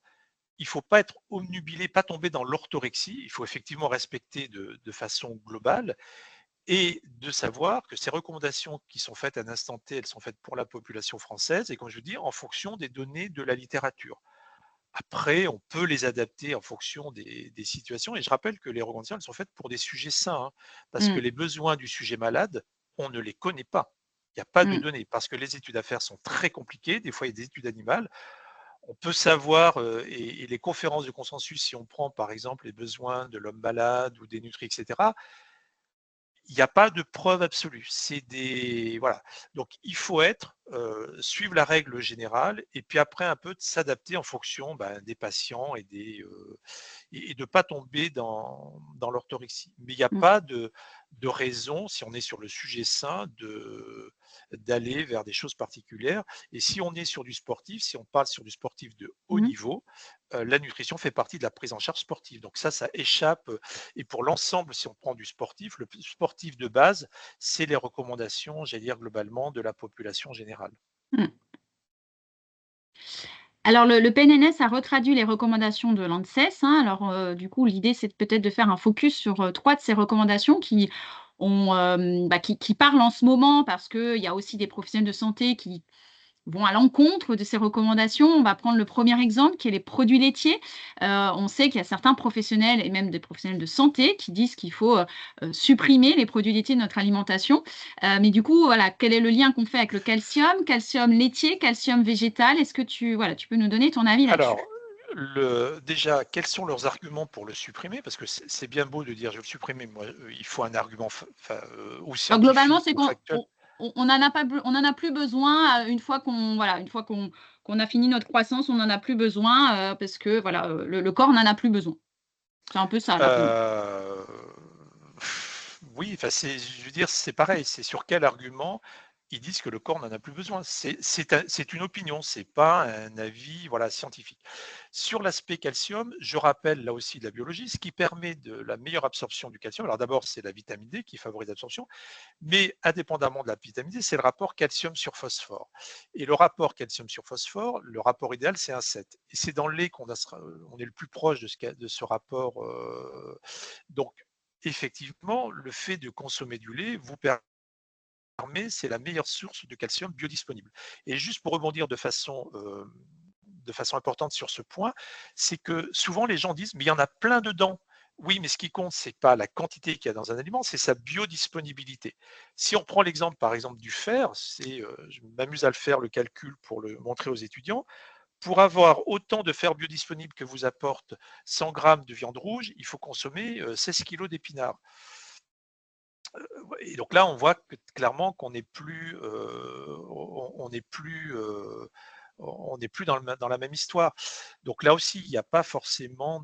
il ne faut pas être obnubilé, pas tomber dans l'orthorexie. Il faut effectivement respecter de façon globale et de savoir que ces recommandations qui sont faites à l'instant T, elles sont faites pour la population française et comme je dis, en fonction des données de la littérature. Après, on peut les adapter en fonction des situations et je rappelle que les recommandations, elles sont faites pour des sujets sains, hein, parce que Mmh. les besoins du sujet malade, on ne les connaît pas. Il n'y a pas de Mmh. données parce que les études à faire sont très compliquées. Des fois, il y a des études animales. On peut savoir, et les conférences de consensus, si on prend par exemple les besoins de l'homme malade ou des nutris, etc., il n'y a pas de preuve absolue. C'est des voilà. Donc il faut suivre la règle générale et puis après un peu de s'adapter en fonction, ben, des patients et de pas tomber dans l'orthorexie. Mais il n'y a Mmh. pas de raison, si on est sur le sujet sain, d'aller vers des choses particulières. Et si on est sur du sportif, si on parle sur du sportif de haut Mmh. niveau, la nutrition fait partie de la prise en charge sportive. Donc ça échappe. Et pour l'ensemble, si on prend du sportif, le sportif de base, c'est les recommandations, j'allais dire globalement, de la population générale. Mmh. Alors le PNNS a retraduit les recommandations de l'ANSES, hein. Alors, du coup, l'idée, c'est peut-être de faire un focus sur, 3 de ces recommandations qui qui parlent en ce moment parce qu'il y a aussi des professionnels de santé qui vont à l'encontre de ces recommandations. On va prendre le premier exemple qui est les produits laitiers. On sait qu'il y a certains professionnels et même des professionnels de santé qui disent qu'il faut, supprimer les produits laitiers de notre alimentation. Mais du coup, voilà, quel est le lien qu'on fait avec le calcium? Calcium laitier, calcium végétal? Est-ce que tu peux nous donner ton avis Alors, là-dessus? déjà, quels sont leurs arguments pour le supprimer? Parce que c'est bien beau de dire je veux le supprimer, moi, il faut un argument ou Globalement, scientifique c'est ou qu'on factuel. on en a pas be on en a plus besoin, une fois qu'on voilà, une fois qu'on a fini notre croissance, on en a plus besoin, parce que voilà, le corps n'en a plus besoin. C'est un peu ça l'argument. Euh, oui, enfin, je veux dire, c'est pareil. C'est sur quel argument ils disent que le corps n'en a plus besoin. C'est une opinion, c'est pas un avis, voilà, scientifique. Sur l'aspect calcium, je rappelle là aussi de la biologie, ce qui permet de la meilleure absorption du calcium. Alors d'abord, c'est la vitamine D qui favorise l'absorption, mais indépendamment de la vitamine D, c'est le rapport calcium sur phosphore. Et le rapport calcium sur phosphore, le rapport idéal, c'est un 7. Et c'est dans le lait on est le plus proche de ce rapport. Donc, effectivement, le fait de consommer du lait vous permet, c'est la meilleure source de calcium biodisponible. Et juste pour rebondir de façon importante sur ce point, c'est que souvent les gens disent, mais il y en a plein dedans. Oui, mais ce qui compte, c'est pas la quantité qu'il y a dans un aliment, c'est sa biodisponibilité. Si on prend l'exemple, par exemple, du fer, je m'amuse à le faire, le calcul pour le montrer aux étudiants. Pour avoir autant de fer biodisponible que vous apporte 100 grammes de viande rouge, il faut consommer 16 kilos d'épinards. Et donc là, on voit clairement qu'on n'est plus, on n'est plus, on n'est plus dans la même histoire. Donc là aussi, il n'y a pas forcément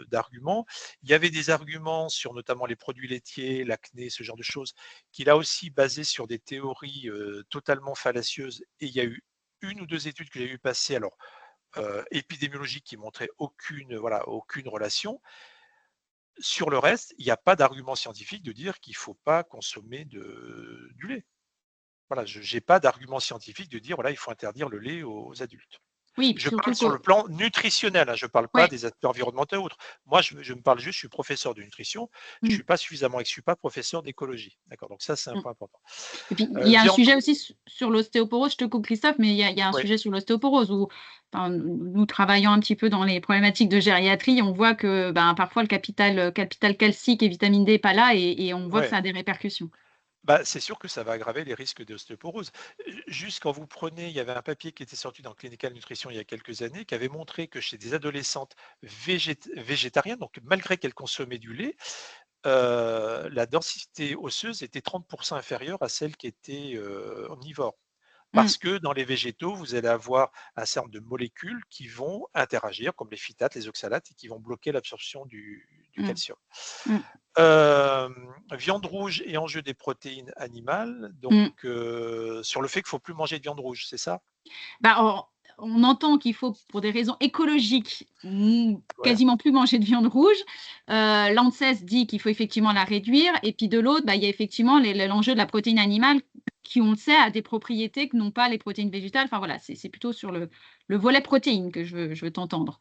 d'arguments. Il y avait des arguments sur notamment les produits laitiers, l'acné, ce genre de choses, qui là aussi basé sur des théories totalement fallacieuses. Et il y a eu une ou deux études que j'ai vu passer, alors épidémiologiques, qui montraient aucune relation. Sur le reste, il n'y a pas d'argument scientifique de dire qu'il ne faut pas consommer du lait. Voilà, je n'ai pas d'argument scientifique de dire voilà, il faut interdire le lait aux adultes. Oui, puis Je parle surtout sur que le plan nutritionnel, hein, je ne parle pas ouais, des aspects environnementaux et autres. Moi, je me parle juste, je suis professeur de nutrition, je ne mmh, suis pas suffisamment, je suis pas professeur d'écologie. D'accord, donc ça, c'est un mmh. point important. Et puis il y a un Viande, sujet aussi sur l'ostéoporose, je te coupe Christophe, mais il y a un oui, sujet sur l'ostéoporose où, enfin, nous travaillant un petit peu dans les problématiques de gériatrie, on voit que, ben, parfois le capital calcique et vitamine D est pas là et on voit que ouais. ça a des répercussions. Bah, c'est sûr que ça va aggraver les risques d'ostéoporose. Juste quand vous prenez, il y avait un papier qui était sorti dans Clinical Nutrition il y a quelques années qui avait montré que chez des adolescentes végétariennes, donc malgré qu'elles consommaient du lait, la densité osseuse était 30% inférieure à celle qui était omnivore. Mmh, Parce que dans les végétaux, vous allez avoir un certain nombre de molécules qui vont interagir, comme les phytates, les oxalates, et qui vont bloquer l'absorption du mmh, calcium. mmh, Viande rouge et enjeu des protéines animales, donc mmh. sur le fait qu'il ne faut plus manger de viande rouge, c'est ça? Bah, on entend qu'il faut, pour des raisons écologiques, Ouais. quasiment plus manger de viande rouge. L'ANSES dit qu'il faut effectivement la réduire et puis de l'autre, bah, il y a effectivement l'enjeu de la protéine animale qui, on le sait, a des propriétés que n'ont pas les protéines végétales. Enfin voilà, c'est plutôt sur le volet protéines que je veux t'entendre.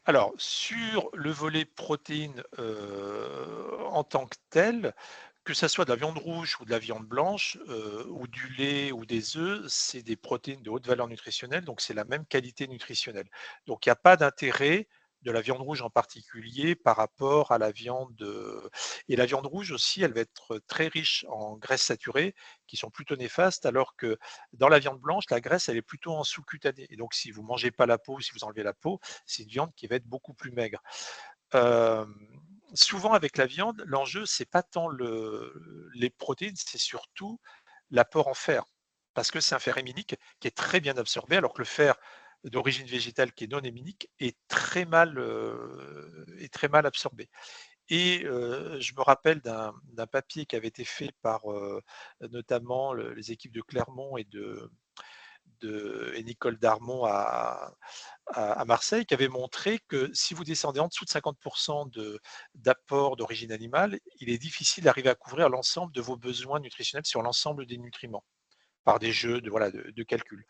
Alors, sur le volet protéines, en tant que tel, que ça soit de la viande rouge ou de la viande blanche, ou du lait ou des œufs, c'est des protéines de haute valeur nutritionnelle, donc c'est la même qualité nutritionnelle. Donc il n'y a pas d'intérêt de la viande rouge en particulier par rapport à la viande, et la viande rouge aussi, elle va être très riche en graisses saturées qui sont plutôt néfastes, alors que dans la viande blanche, la graisse, elle est plutôt en sous-cutanée et donc si vous mangez pas la peau, si vous enlevez la peau, c'est une viande qui va être beaucoup plus maigre. Hem, Souvent avec la viande, l'enjeu, c'est pas tant les protéines, c'est surtout l'apport en fer. Parce que c'est un fer héminique qui est très bien absorbé, alors que le fer d'origine végétale qui est non héminique est très mal absorbé. Et je me rappelle d'un papier qui avait été fait par, notamment les équipes de Clermont et Nicole Darmon à Marseille, qui avait montré que si vous descendez en dessous de 50% d'apport d'origine animale, il est difficile d'arriver à couvrir l'ensemble de vos besoins nutritionnels sur l'ensemble des nutriments par des jeux voilà, de calcul.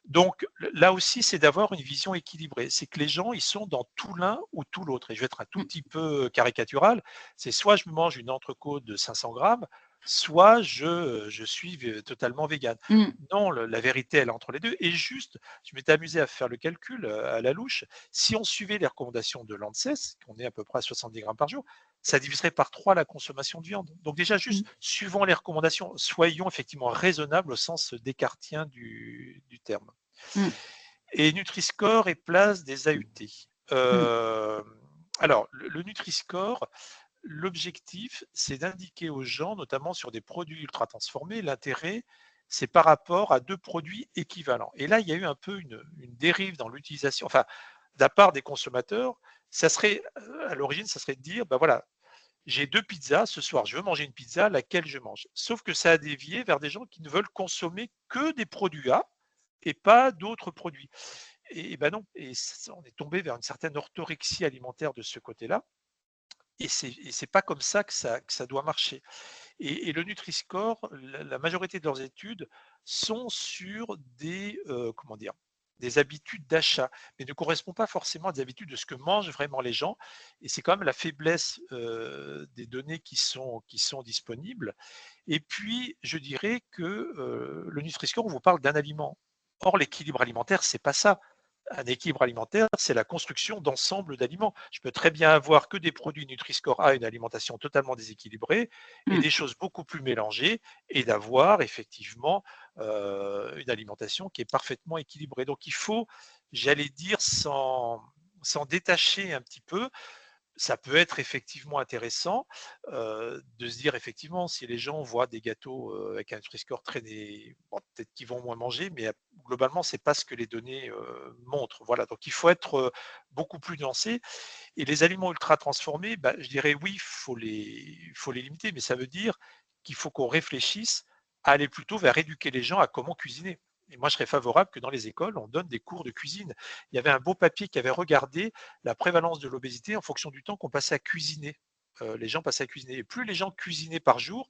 Donc là aussi, c'est d'avoir une vision équilibrée. C'est que les gens, ils sont dans tout l'un ou tout l'autre. Et je vais être un tout Mmh. petit peu caricatural. C'est soit je me mange une entrecôte de 500 grammes, soit je suis totalement vegan. Mmh. Non, la vérité, elle est entre les deux. Et juste, je m'étais amusé à faire le calcul à la louche. Si on suivait les recommandations de l'ANSES, qu'on est à peu près à 70 grammes par jour, ça diviserait par 3 la consommation de viande. Donc déjà, Mmh. juste suivons les recommandations, soyons effectivement raisonnables au sens descartien du terme. Mmh. Et Nutri-Score et place des AUT. Mmh. Alors, le Nutri-Score, l'objectif, c'est d'indiquer aux gens, notamment sur des produits ultra transformés, l'intérêt, c'est par rapport à deux produits équivalents. Et là, il y a eu un peu une dérive dans l'utilisation, enfin, de la part des consommateurs, ça serait, à l'origine, ça serait de dire, ben voilà, j'ai deux pizzas, ce soir, je veux manger une pizza, laquelle je mange. Sauf que ça a dévié vers des gens qui ne veulent consommer que des produits A et pas d'autres produits. Et ben non, on est tombé vers une certaine orthorexie alimentaire de ce côté-là. Et c'est pas comme ça que ça doit marcher. Et le Nutri-Score, la majorité de leurs études sont sur des, comment dire? Des habitudes d'achat, mais ne correspondent pas forcément à des habitudes de ce que mangent vraiment les gens. Et c'est quand même la faiblesse, des données qui sont disponibles. Et puis, je dirais que, le Nutri-Score, on vous parle d'un aliment. Or, l'équilibre alimentaire, c'est pas ça. Un équilibre alimentaire, c'est la construction d'ensemble d'aliments. Je peux très bien avoir que des produits Nutri-Score A, une alimentation totalement déséquilibrée, et Mmh. des choses beaucoup plus mélangées, et d'avoir effectivement une alimentation qui est parfaitement équilibrée. Donc il faut, j'allais dire, s'en détacher un petit peu. Ça peut être effectivement intéressant, de se dire effectivement si les gens voient des gâteaux, avec un Nutri-Score traîner, bon peut-être qu'ils vont moins manger, mais globalement c'est pas ce que les données, montrent. Voilà, donc il faut être, beaucoup plus nuancé. Et les aliments ultra transformés, bah, je dirais oui, faut les limiter, mais ça veut dire qu'il faut qu'on réfléchisse à aller plutôt vers éduquer les gens à comment cuisiner. Et moi, je serais favorable que dans les écoles, on donne des cours de cuisine. Il y avait un beau papier qui avait regardé la prévalence de l'obésité en fonction du temps qu'on passait à cuisiner. Les gens passaient à cuisiner. Et plus les gens cuisinaient par jour,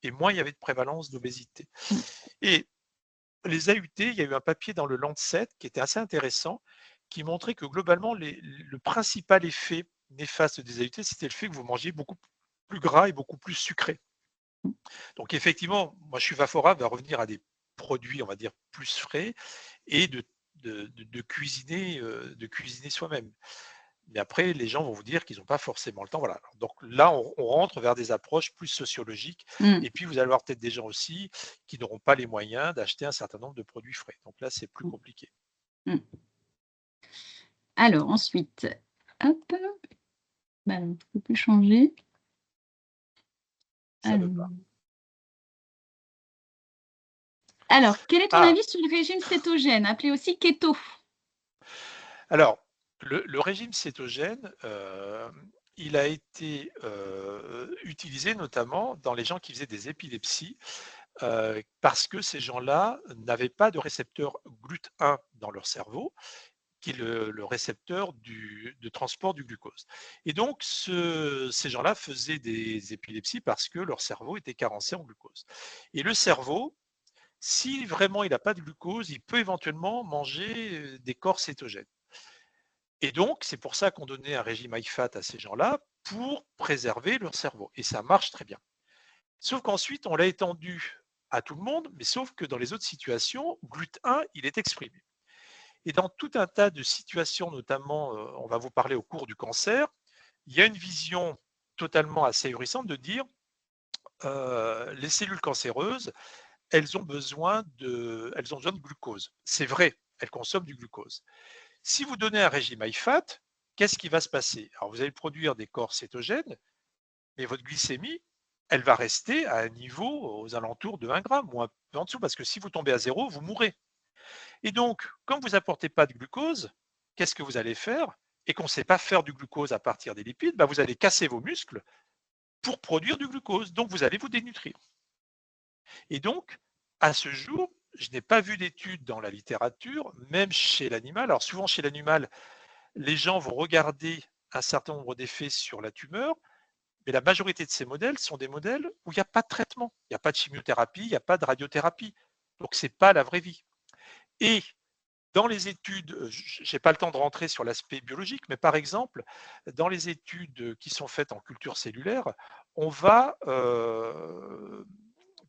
et moins il y avait de prévalence d'obésité. Mmh. Et les AUT, il y a eu un papier dans le Lancet qui était assez intéressant, qui montrait que globalement, le principal effet néfaste des AUT, c'était le fait que vous mangiez beaucoup plus gras et beaucoup plus sucré. Donc effectivement, moi je suis favorable à revenir à des produits, on va dire, plus frais et de cuisiner soi-même. Mais après, les gens vont vous dire qu'ils n'ont pas forcément le temps. Voilà. Donc là, on rentre vers des approches plus sociologiques. Mmh. Et puis, vous allez avoir peut-être des gens aussi qui n'auront pas les moyens d'acheter un certain nombre de produits frais. Donc là, c'est plus Mmh. compliqué. Mmh. Alors ensuite, hop, bah, non, je peux plus changer. Ça veut pas. Alors alors, quel est ton Ah, avis sur le régime cétogène, appelé aussi keto? alors, le régime cétogène, il a été utilisé notamment dans les gens qui faisaient des épilepsies, parce que ces gens-là n'avaient pas de récepteur GLUT1 dans leur cerveau, qui est le récepteur de transport du glucose. Et donc, ces gens-là faisaient des épilepsies parce que leur cerveau était carencé en glucose. Et le cerveau, si vraiment il n'a pas de glucose, il peut éventuellement manger des corps cétogènes. Et donc, c'est pour ça qu'on donnait un régime high fat à ces gens-là pour préserver leur cerveau. Et ça marche très bien. Sauf qu'ensuite, on l'a étendu à tout le monde, mais sauf que dans les autres situations, GLUT1, il est exprimé. Et dans tout un tas de situations, notamment, on va vous parler au cours du cancer, il y a une vision totalement assez ahurissante de dire les cellules cancéreuses, elles ont besoin de glucose. C'est vrai, elles consomment du glucose. Si vous donnez un régime high fat, qu'est-ce qui va se passer? Alors vous allez produire des corps cétogènes, mais votre glycémie, elle va rester à un niveau aux alentours de 1 gramme ou un peu en dessous, parce que si vous tombez à zéro, vous mourrez. Et donc, comme vous n'apportez pas de glucose, qu'est-ce que vous allez faire? Et qu'on ne sait pas faire du glucose à partir des lipides, bah vous allez casser vos muscles pour produire du glucose. Donc, vous allez vous dénutrir. Et donc, à ce jour, je n'ai pas vu d'études dans la littérature, même chez l'animal. Alors, souvent chez l'animal, les gens vont regarder un certain nombre d'effets sur la tumeur, mais la majorité de ces modèles sont des modèles où il n'y a pas de traitement, il n'y a pas de chimiothérapie, il n'y a pas de radiothérapie. Donc, ce n'est pas la vraie vie. Et dans les études, je n'ai pas le temps de rentrer sur l'aspect biologique, mais par exemple, dans les études qui sont faites en culture cellulaire, on va,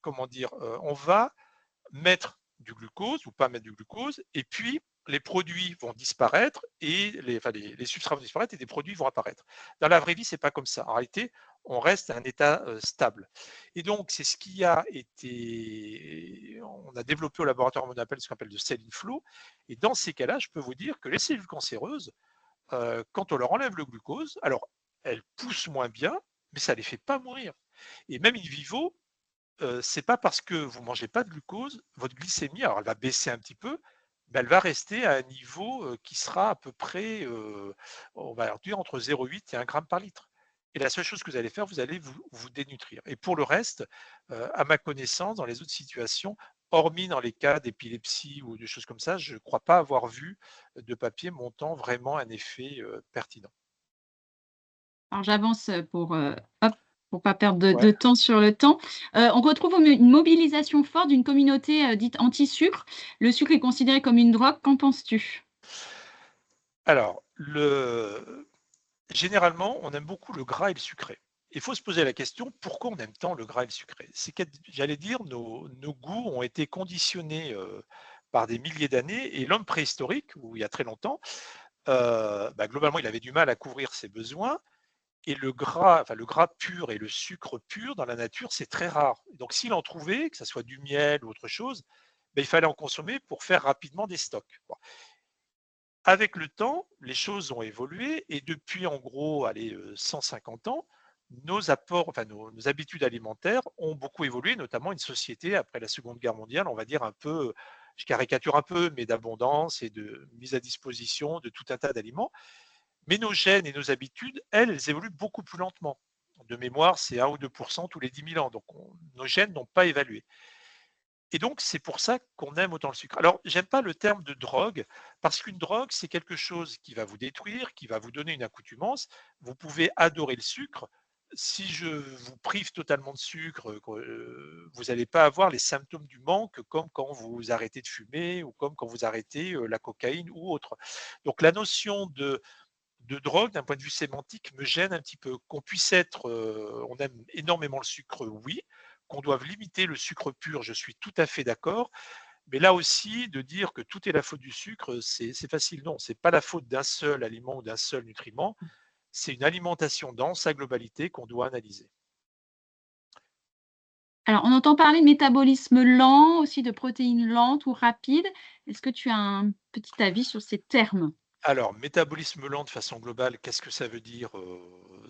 comment dire, on va mettre du glucose ou pas mettre du glucose, et puis les produits vont disparaître et les substrats vont disparaître et des produits vont apparaître. Dans la vraie vie, c'est pas comme ça. En réalité, on reste à un état stable. Et donc, c'est ce qui a été, on a développé au laboratoire, on appelle ce qu'on appelle de cell in flow. Et dans ces cas-là, je peux vous dire que les cellules cancéreuses, quand on leur enlève le glucose, alors elles poussent moins bien, mais ça ne les fait pas mourir. Et même in vivo, c'est pas parce que vous mangez pas de glucose, votre glycémie, alors elle va baisser un petit peu, mais elle va rester à un niveau qui sera à peu près, on va dire entre 0,8 et 1 gramme par litre. Et la seule chose que vous allez faire, vous allez vous dénutrir. Et pour le reste, à ma connaissance, dans les autres situations, hormis dans les cas d'épilepsie ou de choses comme ça, je ne crois pas avoir vu de papier montrant vraiment un effet pertinent. Alors j'avance hop, pour pas perdre de Ouais. temps sur le temps. On retrouve une mobilisation forte d'une communauté, dite anti-sucre. Le sucre est considéré comme une drogue, qu'en penses-tu? Alors, généralement, on aime beaucoup le gras et le sucré. Il faut se poser la question, pourquoi on aime tant le gras et le sucré? C'est que, j'allais dire, nos goûts ont été conditionnés par des milliers d'années, et l'homme préhistorique, ou il y a très longtemps, globalement, il avait du mal à couvrir ses besoins, et le gras pur et le sucre pur dans la nature, c'est très rare. Donc, s'il en trouvait, que ce soit du miel ou autre chose, il fallait en consommer pour faire rapidement des stocks. Bon. Avec le temps, les choses ont évolué, et depuis en gros, allez, 150 ans, nos apports, enfin nos habitudes alimentaires ont beaucoup évolué, notamment une société après la Seconde Guerre mondiale, on va dire un peu, je caricature un peu, mais d'abondance et de mise à disposition de tout un tas d'aliments. Mais nos gènes et nos habitudes, elles évoluent beaucoup plus lentement. De mémoire, c'est 1 ou 2 tous les 10 000 ans. Donc nos gènes n'ont pas évalué. Et donc, c'est pour ça qu'on aime autant le sucre. Alors, j'aime pas le terme de drogue, parce qu'une drogue, c'est quelque chose qui va vous détruire, qui va vous donner une accoutumance. Vous pouvez adorer le sucre. Si je vous prive totalement de sucre, vous n'allez pas avoir les symptômes du manque comme quand vous arrêtez de fumer ou comme quand vous arrêtez la cocaïne ou autre. Donc, la notion de drogue, d'un point de vue sémantique, me gêne un petit peu. Qu'on puisse être, on aime énormément le sucre, oui. Qu'on doive limiter le sucre pur, je suis tout à fait d'accord. Mais là aussi, de dire que tout est la faute du sucre, c'est facile. Non, c'est pas la faute d'un seul aliment ou d'un seul nutriment. C'est une alimentation dans sa globalité qu'on doit analyser. Alors, on entend parler de métabolisme lent, aussi de protéines lentes ou rapides. Est-ce que tu as un petit avis sur ces termes? Alors, métabolisme lent de façon globale, qu'est-ce que ça veut dire?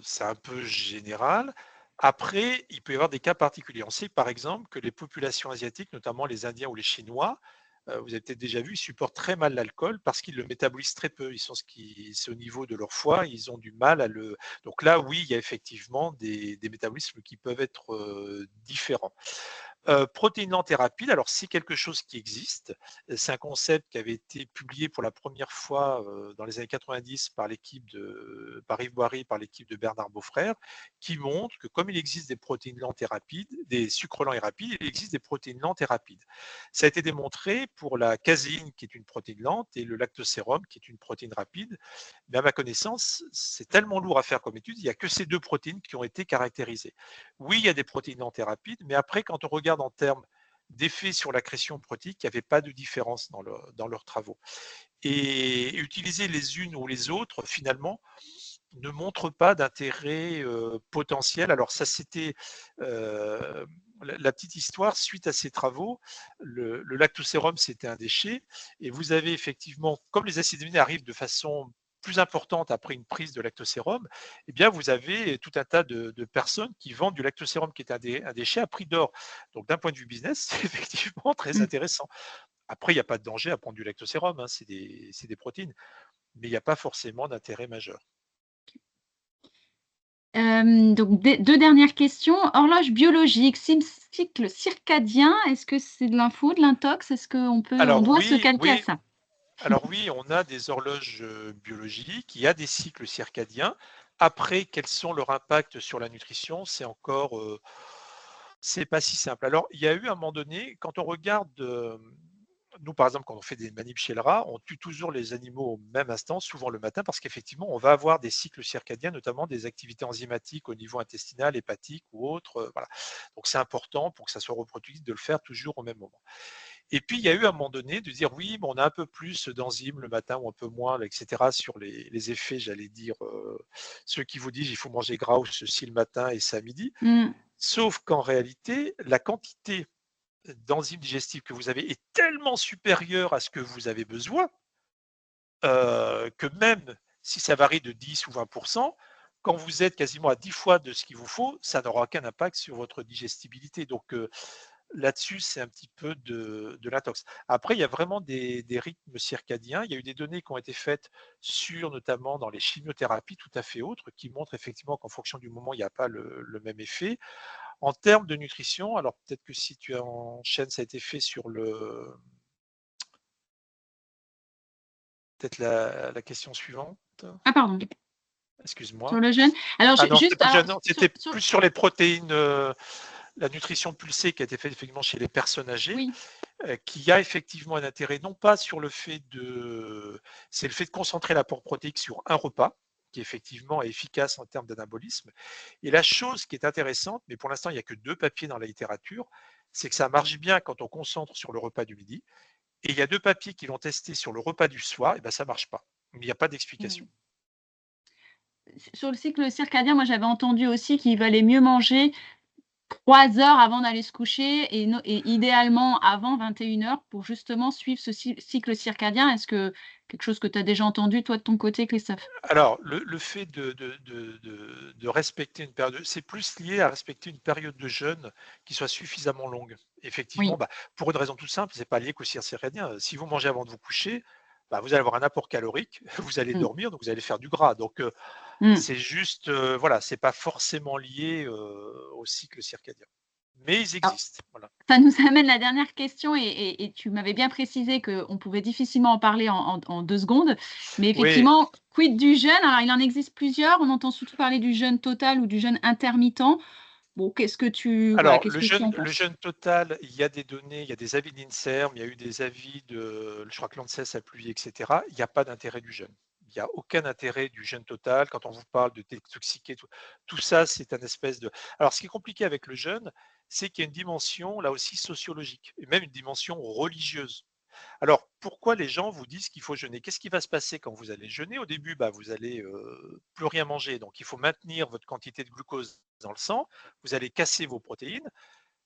C'est un peu général. Après, il peut y avoir des cas particuliers. On sait par exemple que les populations asiatiques, notamment les Indiens ou les Chinois, vous avez peut-être déjà vu, ils supportent très mal l'alcool parce qu'ils le métabolisent très peu. C'est au niveau de leur foie, ils ont du mal à le. Donc là, oui, il y a effectivement des métabolismes qui peuvent être différents. Protéines lentes et rapides, alors c'est quelque chose qui existe. C'est un concept qui avait été publié pour la première fois dans les années 90 par Yves Boiry, par l'équipe de Bernard Beaufrère, qui montre que comme il existe des protéines lentes et rapides, des sucres lents et rapides, il existe des protéines lentes et rapides. Ça a été démontré pour la caséine, qui est une protéine lente, et le lactosérum, qui est une protéine rapide. Mais à ma connaissance, c'est tellement lourd à faire comme étude, il n'y a que ces deux protéines qui ont été caractérisées. Oui, il y a des protéines lentes et rapides, mais après, quand on regarde en termes d'effet sur l'accrétion protéique, il n'y avait pas de différence dans leurs travaux. Et utiliser les unes ou les autres, finalement, ne montre pas d'intérêt potentiel. Alors ça, c'était la petite histoire. Suite à ces travaux, le lactosérum, c'était un déchet. Et vous avez effectivement, comme les acides aminés arrivent de façon plus importante après une prise de lactosérum, eh bien, vous avez tout un tas de personnes qui vendent du lactosérum qui est un déchet à prix d'or. Donc, d'un point de vue business, c'est effectivement très Mmh. intéressant. Après, il n'y a pas de danger à prendre du lactosérum, hein, c'est des protéines, mais il n'y a pas forcément d'intérêt majeur. Donc 2 dernières questions. Horloge biologique, cycle circadien, est-ce que c'est de l'info, de l'intox? On Alors doit se oui, calquer à oui, ça? alors oui, on a des horloges biologiques, il y a des cycles circadiens. Après, quels sont leurs impacts sur la nutrition? C'est pas si simple. Alors, il y a eu un moment donné, quand on regarde, nous par exemple, quand on fait des manips chez le rat, on tue toujours les animaux au même instant, souvent le matin, parce qu'effectivement, on va avoir des cycles circadiens, notamment des activités enzymatiques au niveau intestinal, hépatique ou autre. Voilà. Donc, c'est important pour que ça soit reproduit de le faire toujours au même moment. Et puis, il y a eu un moment donné de dire oui, mais on a un peu plus d'enzymes le matin ou un peu moins, etc., sur les effets, j'allais dire, ceux qui vous disent il faut manger gras ou ceci le matin et ça à midi. Mmh. Sauf qu'en réalité, la quantité d'enzymes digestifs que vous avez est tellement supérieure à ce que vous avez besoin que même si ça varie de 10 ou 20%, quand vous êtes quasiment à 10 fois de ce qu'il vous faut, ça n'aura aucun impact sur votre digestibilité. Donc, là-dessus, c'est un petit peu de l'intox. Après, il y a vraiment des rythmes circadiens. Il y a eu des données qui ont été faites sur, notamment dans les chimiothérapies tout à fait autres, qui montrent effectivement qu'en fonction du moment, il n'y a pas le même effet. En termes de nutrition, alors peut-être que si tu enchaînes, ça a été fait sur peut-être la question suivante. Ah pardon, sur Excuse-moi. le jeûne. Alors Ah ju non, c'était juste pas le alors jeûne, non, sur c'était plus sur les protéines, la nutrition pulsée qui a été faite effectivement chez les personnes âgées. oui. Qui a effectivement un intérêt, non pas sur le fait c'est le fait de concentrer l'apport protéique sur un repas, qui effectivement est efficace en termes d'anabolisme. Et la chose qui est intéressante, mais pour l'instant il n'y a que 2 papiers dans la littérature, c'est que ça marche bien quand on concentre sur le repas du midi. Et il y a 2 papiers qui l'ont testé sur le repas du soir, et ben ça marche pas. Il n'y a pas d'explication. Mmh. Sur le cycle circadien, moi j'avais entendu aussi qu'il valait mieux manger 3 heures avant d'aller se coucher et idéalement avant 21 heures pour justement suivre ce cycle circadien. Est-ce que quelque chose que tu as déjà entendu toi de ton côté, Christophe? Alors, le fait de respecter une période, c'est plus lié à respecter une période de jeûne qui soit suffisamment longue. Effectivement, Oui. bah, pour une raison toute simple, c'est pas lié qu'au cycle circadien. Si vous mangez avant de vous coucher, bah, vous allez avoir un apport calorique, vous allez Mmh. dormir, donc vous allez faire du gras. Donc, Mmh. c'est juste, voilà, c'est pas forcément lié au cycle circadien. Mais ils Alors, existent, voilà. ça nous amène la dernière question et tu m'avais bien précisé qu'on pouvait difficilement en parler en 2 secondes. Mais Oui, effectivement, quid du jeûne? Alors il en existe plusieurs. On entend surtout parler du jeûne total ou du jeûne intermittent. Bon, alors, qu'est-ce que tu en le penses? jeûne total, il y a des données, il y a des avis de l'INSERM, il y a eu des avis je crois que l'ANSES a publié, et cetera. Il n'y a pas d'intérêt du jeûne. Il n'y a aucun intérêt du jeûne total. Quand on vous parle de détoxiquer, tout ça, c'est un espèce de. Alors, ce qui est compliqué avec le jeûne, c'est qu'il y a une dimension, là aussi, sociologique, et même une dimension religieuse. Alors, pourquoi les gens vous disent qu'il faut jeûner? Qu'est-ce qui va se passer quand vous allez jeûner? Au début, bah, vous allez plus rien manger, donc il faut maintenir votre quantité de glucose dans le sang, vous allez casser vos protéines,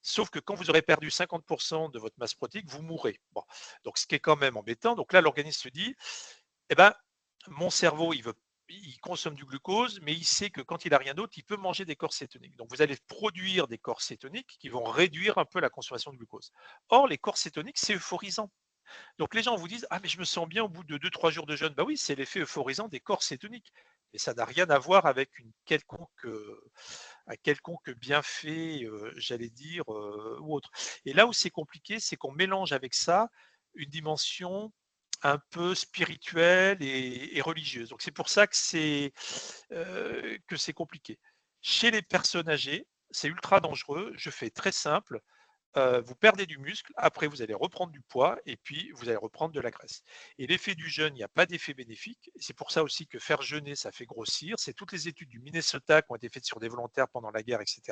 sauf que quand vous aurez perdu 50% de votre masse protéique, vous mourrez. Bon, donc ce qui est quand même embêtant. Donc là, l'organisme se dit, eh ben, mon cerveau, il consomme du glucose, mais il sait que quand il n'a rien d'autre, il peut manger des corps cétoniques. Donc vous allez produire des corps cétoniques qui vont réduire un peu la consommation de glucose. Or, les corps cétoniques, c'est euphorisant. Donc les gens vous disent: «Ah mais je me sens bien au bout de 2-3 jours de jeûne». Bah oui, c'est l'effet euphorisant des corps cétoniques. Mais ça n'a rien à voir avec une quelconque, à quelconque bienfait, j'allais dire, ou autre. Et là où c'est compliqué, c'est qu'on mélange avec ça une dimension un peu spirituelle et religieuse. Donc c'est pour ça que c'est compliqué. Chez les personnes âgées, c'est ultra dangereux. Je fais très simple. Vous perdez du muscle, après vous allez reprendre du poids et puis vous allez reprendre de la graisse. Et l'effet du jeûne, il n'y a pas d'effet bénéfique. C'est pour ça aussi que faire jeûner, ça fait grossir. C'est toutes les études du Minnesota qui ont été faites sur des volontaires pendant la guerre, etc.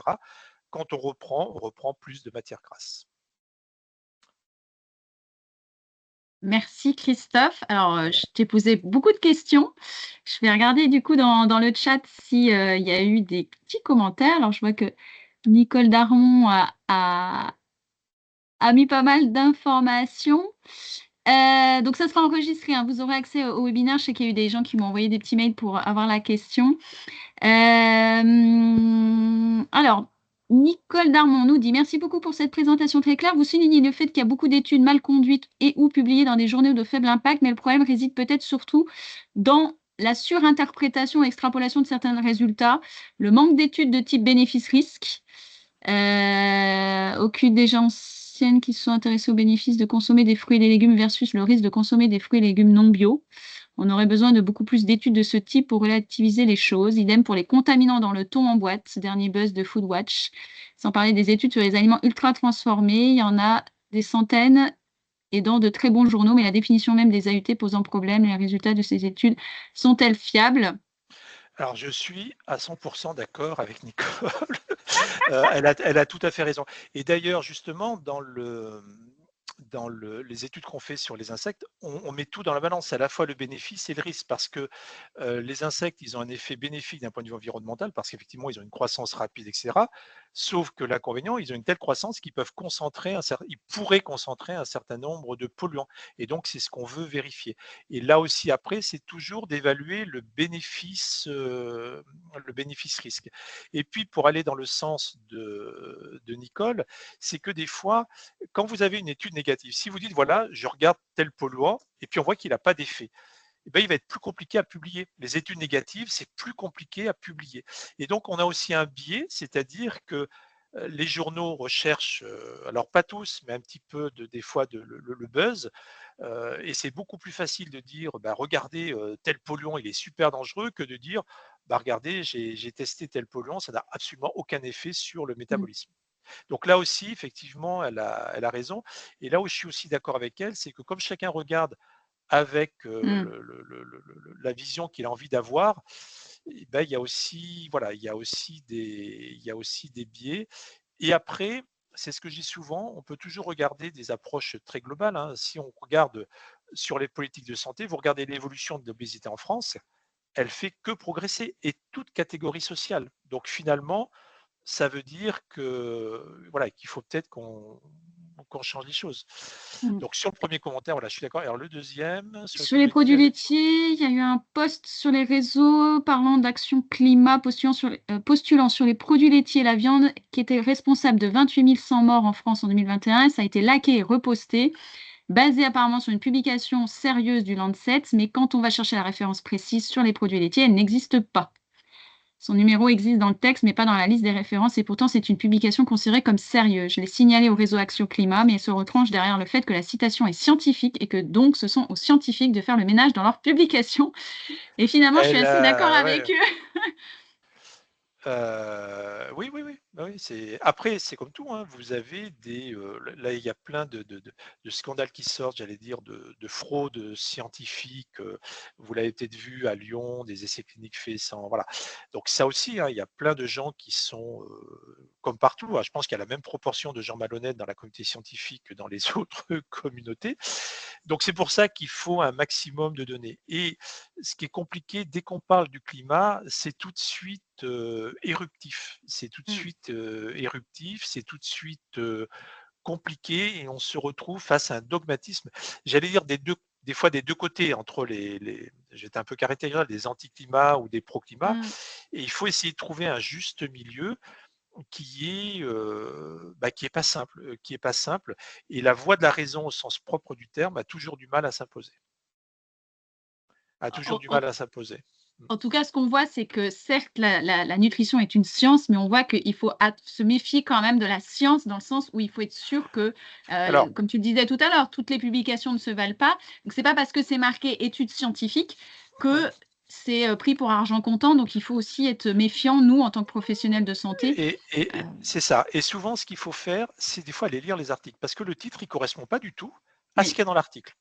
Quand on reprend plus de matière grasse. Merci Christophe. Alors, je t'ai posé beaucoup de questions. Je vais regarder du coup dans le chat s'il y a eu des petits commentaires. Alors, je vois que Nicole Darmon a mis pas mal d'informations. Donc ça sera enregistré, hein. Vous aurez accès au webinaire. Je sais qu'il y a eu des gens qui m'ont envoyé des petits mails pour avoir la question. Alors, Nicole Darmon nous dit: «Merci beaucoup pour cette présentation très claire. Vous soulignez le fait qu'il y a beaucoup d'études mal conduites et ou publiées dans des journaux de faible impact, mais le problème réside peut-être surtout dans la surinterprétation et extrapolation de certains résultats, le manque d'études de type bénéfice-risque. Aucune des gens anciennes qui se sont intéressées aux bénéfices de consommer des fruits et des légumes versus le risque de consommer des fruits et légumes non bio. On aurait besoin de beaucoup plus d'études de ce type pour relativiser les choses. Idem pour les contaminants dans le thon en boîte, ce dernier buzz de Foodwatch. Sans parler des études sur les aliments ultra transformés, il y en a des centaines et dans de très bons journaux, mais la définition même des AUT posant problème, les résultats de ces études sont-elles fiables?» Alors je suis à 100% d'accord avec Nicole. Elle a tout à fait raison. Et d'ailleurs, justement, les études qu'on fait sur les insectes, on met tout dans la balance, à la fois le bénéfice et le risque, parce que les insectes, ils ont un effet bénéfique d'un point de vue environnemental, parce qu'effectivement, ils ont une croissance rapide, etc. Sauf que l'inconvénient, ils ont une telle croissance qu'ils peuvent ils pourraient concentrer un certain nombre de polluants. Et donc, c'est ce qu'on veut vérifier. Et là aussi, après, c'est toujours d'évaluer le bénéfice-risque. Et puis, pour aller dans le sens de Nicole, c'est que des fois, quand vous avez une étude négative, si vous dites, voilà, je regarde tel polluant, et puis on voit qu'il n'a pas d'effet, eh ben, il va être plus compliqué à publier. Les études négatives, c'est plus compliqué à publier. Et donc, on a aussi un biais, c'est-à-dire que les journaux recherchent, alors pas tous, mais un petit peu des fois le buzz, et c'est beaucoup plus facile de dire, bah, regardez, tel polluant, il est super dangereux, que de dire, bah, regardez, j'ai testé tel polluant, ça n'a absolument aucun effet sur le Mmh. métabolisme. Donc là aussi, effectivement, elle a raison. Et là où je suis aussi d'accord avec elle, c'est que comme chacun regarde avec Mmh. la vision qu'il a envie d'avoir, eh ben, il y a aussi, voilà, il y a aussi des biais. Et après, c'est ce que je dis souvent, on peut toujours regarder des approches très globales, hein. Si on regarde sur les politiques de santé, vous regardez l'évolution de l'obésité en France, elle fait que progresser, et toute catégorie sociale. Donc finalement, ça veut dire que voilà, qu'il faut peut-être qu'on change les choses. Mmh. Donc sur le premier commentaire, voilà, je suis d'accord. Alors le deuxième, sur les Sur les produits produits laitiers, laitiers, il y a eu un post sur les réseaux parlant d'action climat, postulant sur les produits laitiers et la viande qui était responsable de 28 100 morts en France en 2021. Ça a été liké et reposté, basé apparemment sur une publication sérieuse du Lancet, mais quand on va chercher la référence précise sur les produits laitiers, elle n'existe pas. Son numéro existe dans le texte, mais pas dans la liste des références, et pourtant c'est une publication considérée comme sérieuse. Je l'ai signalé au réseau Action Climat, mais elle se retranche derrière le fait que la citation est scientifique et que donc ce sont aux scientifiques de faire le ménage dans leur publication. Et finalement, je suis elle assez d'accord a, avec ouais, eux. Oui, oui, oui, bah, oui, après, c'est comme tout, hein, vous avez là, il y a plein de scandales qui sortent, j'allais dire, de fraudes scientifiques, vous l'avez peut-être vu à Lyon, des essais cliniques faits sans, voilà. Donc ça aussi, hein, il y a plein de gens qui sont, comme partout, hein, je pense qu'il y a la même proportion de gens malhonnêtes dans la communauté scientifique que dans les autres communautés. Donc c'est pour ça qu'il faut un maximum de données. Et ce qui est compliqué, dès qu'on parle du climat, c'est tout de suite éruptif. C'est tout de Mm. suite éruptif, c'est tout de suite compliqué, et on se retrouve face à un dogmatisme, j'allais dire des fois des deux côtés, entre j'étais un peu caricatural, des anti-climats ou des pro-climats, Mm. et il faut essayer de trouver un juste milieu bah, qui est pas simple, et la voie de la raison au sens propre du terme a toujours du mal à s'imposer. A toujours En, du en mal à s'imposer. En tout cas, ce qu'on voit, c'est que certes, la nutrition est une science, mais on voit qu'il faut se méfier quand même de la science, dans le sens où il faut être sûr que, Alors, comme tu le disais tout à l'heure, toutes les publications ne se valent pas. Donc, c'est pas parce que c'est marqué études scientifiques mmh, que c'est pris pour argent comptant. Donc, il faut aussi être méfiant, nous, en tant que professionnels de santé. et Euh, c'est ça. Et souvent, ce qu'il faut faire, c'est des fois aller lire les articles parce que le titre, il correspond pas du tout à ce oui, qu'il y a dans l'article.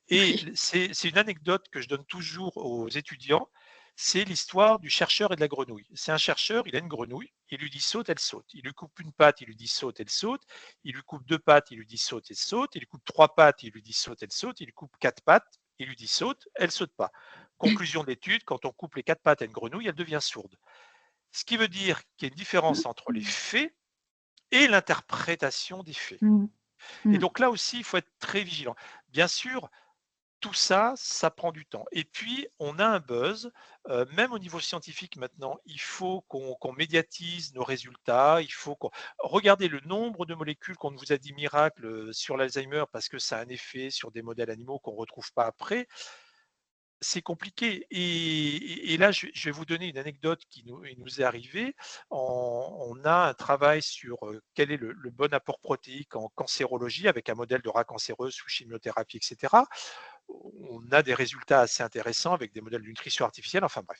Et oui. c'est une anecdote que je donne toujours aux étudiants, c'est l'histoire du chercheur et de la grenouille. C'est un chercheur, il a une grenouille, il lui dit saute, elle saute. Il lui coupe une patte, il lui dit saute, elle saute. Il lui coupe deux pattes, il lui dit saute, elle saute. Il lui coupe trois pattes, il lui dit saute, elle saute. Il lui coupe quatre pattes, il lui dit saute, elle saute pas. Conclusion de l'étude, quand on coupe les quatre pattes à une grenouille, elle devient sourde. Ce qui veut dire qu'il y a une différence entre les faits et l'interprétation des faits. Mm, Et mm, donc là aussi, il faut être très vigilant. Bien sûr, tout ça, ça prend du temps. Et puis, on a un buzz, même au niveau scientifique maintenant, il faut qu'on médiatise nos résultats, il faut qu'on regardez le nombre de molécules qu'on vous a dit miracle, sur l'Alzheimer parce que ça a un effet sur des modèles animaux qu'on ne retrouve pas après. C'est compliqué et là, je vais vous donner une anecdote qui nous est arrivée. On a un travail sur, quel est le bon apport protéique en cancérologie avec un modèle de rat cancéreux sous chimiothérapie et cetera. On a des résultats assez intéressants avec des modèles de nutrition artificielle, enfin bref.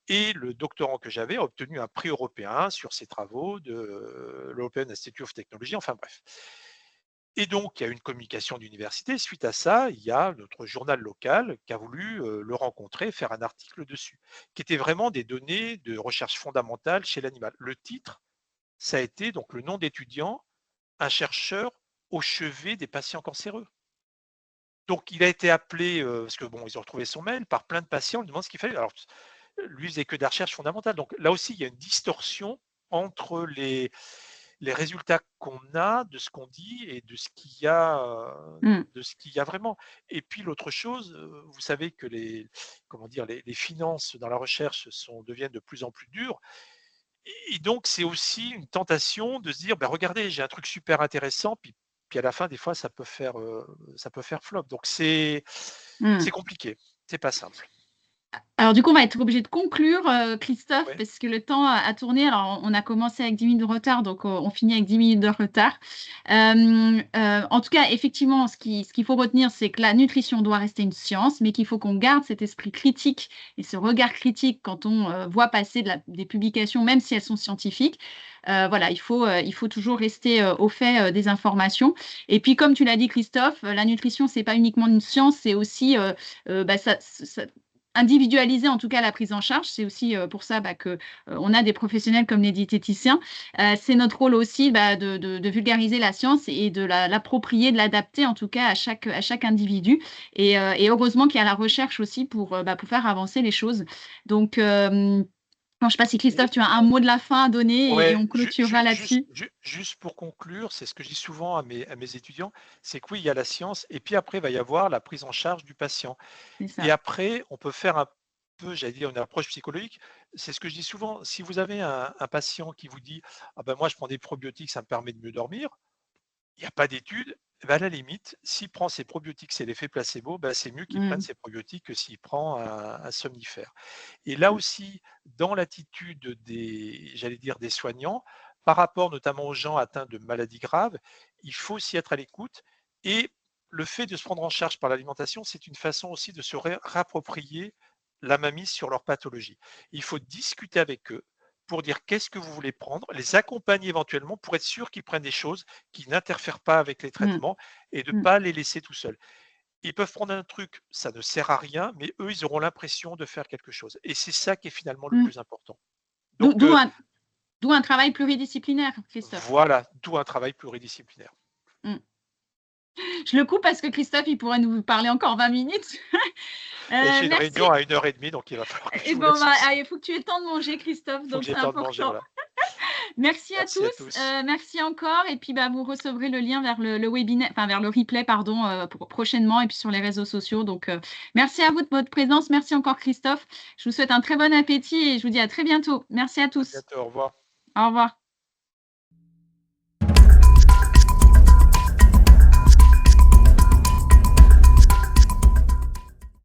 Et le doctorant que j'avais a obtenu un prix européen sur ses travaux de l'European Institute of Technology, enfin bref. Et donc, il y a eu une communication d'université. Suite à ça, il y a notre journal local qui a voulu le rencontrer, faire un article dessus, qui était vraiment des données de recherche fondamentale chez l'animal. Le titre, ça a été donc le nom d'étudiant, un chercheur au chevet des patients cancéreux. Donc, il a été appelé, parce que bon, ils ont retrouvé son mail, par plein de patients, on lui demande ce qu'il fallait. Alors, lui faisait que des recherches fondamentales. Donc là aussi, il y a une distorsion entre les résultats qu'on a de ce qu'on dit et de ce qu'il y a, mm. de ce qu'il y a vraiment. Et puis l'autre chose, vous savez que comment dire, les finances dans la recherche deviennent de plus en plus dures. Et donc, c'est aussi une tentation de se dire, bah, regardez, j'ai un truc super intéressant, puis à la fin, des fois, ça peut faire flop. Donc, Mm. c'est compliqué, c'est pas simple. Alors du coup, on va être obligé de conclure, Christophe, Ouais, parce que le temps a tourné. Alors on a commencé avec 10 minutes de retard, donc on finit avec 10 minutes de retard. En tout cas, effectivement, ce qu'il faut retenir, c'est que la nutrition doit rester une science, mais qu'il faut qu'on garde cet esprit critique et ce regard critique quand on, voit passer des publications, même si elles sont scientifiques. Voilà, il faut toujours rester, au fait, des informations et puis comme tu l'as dit Christophe, la nutrition, c'est pas uniquement une science, c'est aussi, bah, ça individualiser en tout cas la prise en charge. C'est aussi pour ça que on a des professionnels comme les diététiciens. C'est notre rôle aussi de vulgariser la science et de l'approprier, de l'adapter en tout cas à chaque individu. Et heureusement qu'il y a la recherche aussi pour faire avancer les choses. Donc, je ne sais pas si Christophe, tu as un mot de la fin à donner et ouais, on clôturera là-dessus. juste pour conclure, c'est ce que je dis souvent à mes étudiants, c'est que oui, il y a la science et puis après, il va y avoir la prise en charge du patient. C'est Et ça. après, on peut faire un peu, j'allais dire, une approche psychologique. C'est ce que je dis souvent. Si vous avez un patient qui vous dit: «Ah ben moi, je prends des probiotiques, ça me permet de mieux dormir», il n'y a pas d'étude, eh ben, à la limite, s'il prend ses probiotiques, c'est l'effet placebo, ben, c'est mieux qu'il prenne Mm, ses probiotiques que s'il prend un somnifère. Et là mm, aussi, dans l'attitude j'allais dire, des soignants, par rapport notamment aux gens atteints de maladies graves, il faut aussi être à l'écoute. Et le fait de se prendre en charge par l'alimentation, c'est une façon aussi de se réapproprier la mainmise sur leur pathologie. Il faut discuter avec eux pour dire qu'est-ce que vous voulez prendre, les accompagner éventuellement pour être sûr qu'ils prennent des choses qui n'interfèrent pas avec les mm, traitements et de ne mm, pas les laisser tout seuls. Ils peuvent prendre un truc, ça ne sert à rien, mais eux, ils auront l'impression de faire quelque chose. Et c'est ça qui est finalement le mm. plus important. D'où Donc d'où un, d'où un travail pluridisciplinaire, Christophe. voilà, d'où un travail pluridisciplinaire. Mm. Je le coupe parce que Christophe, il pourrait nous parler encore 20 minutes. Et j'ai une Merci. réunion à 1h30, donc il va falloir que je Et vous bon, laisse aussi. il faut que tu aies le temps de manger, Christophe, Il faut que donc j'ai c'est le temps de manger, important. voilà. Merci à Merci à tous. tous. Merci encore. Et puis, vous recevrez le lien vers le webinaire, enfin vers le replay, pardon, prochainement et puis sur les réseaux sociaux. Donc, merci à vous de votre présence. Merci encore, Christophe. Je vous souhaite un très bon appétit et je vous dis à très bientôt. Merci à À tous. bientôt, au revoir. Au revoir.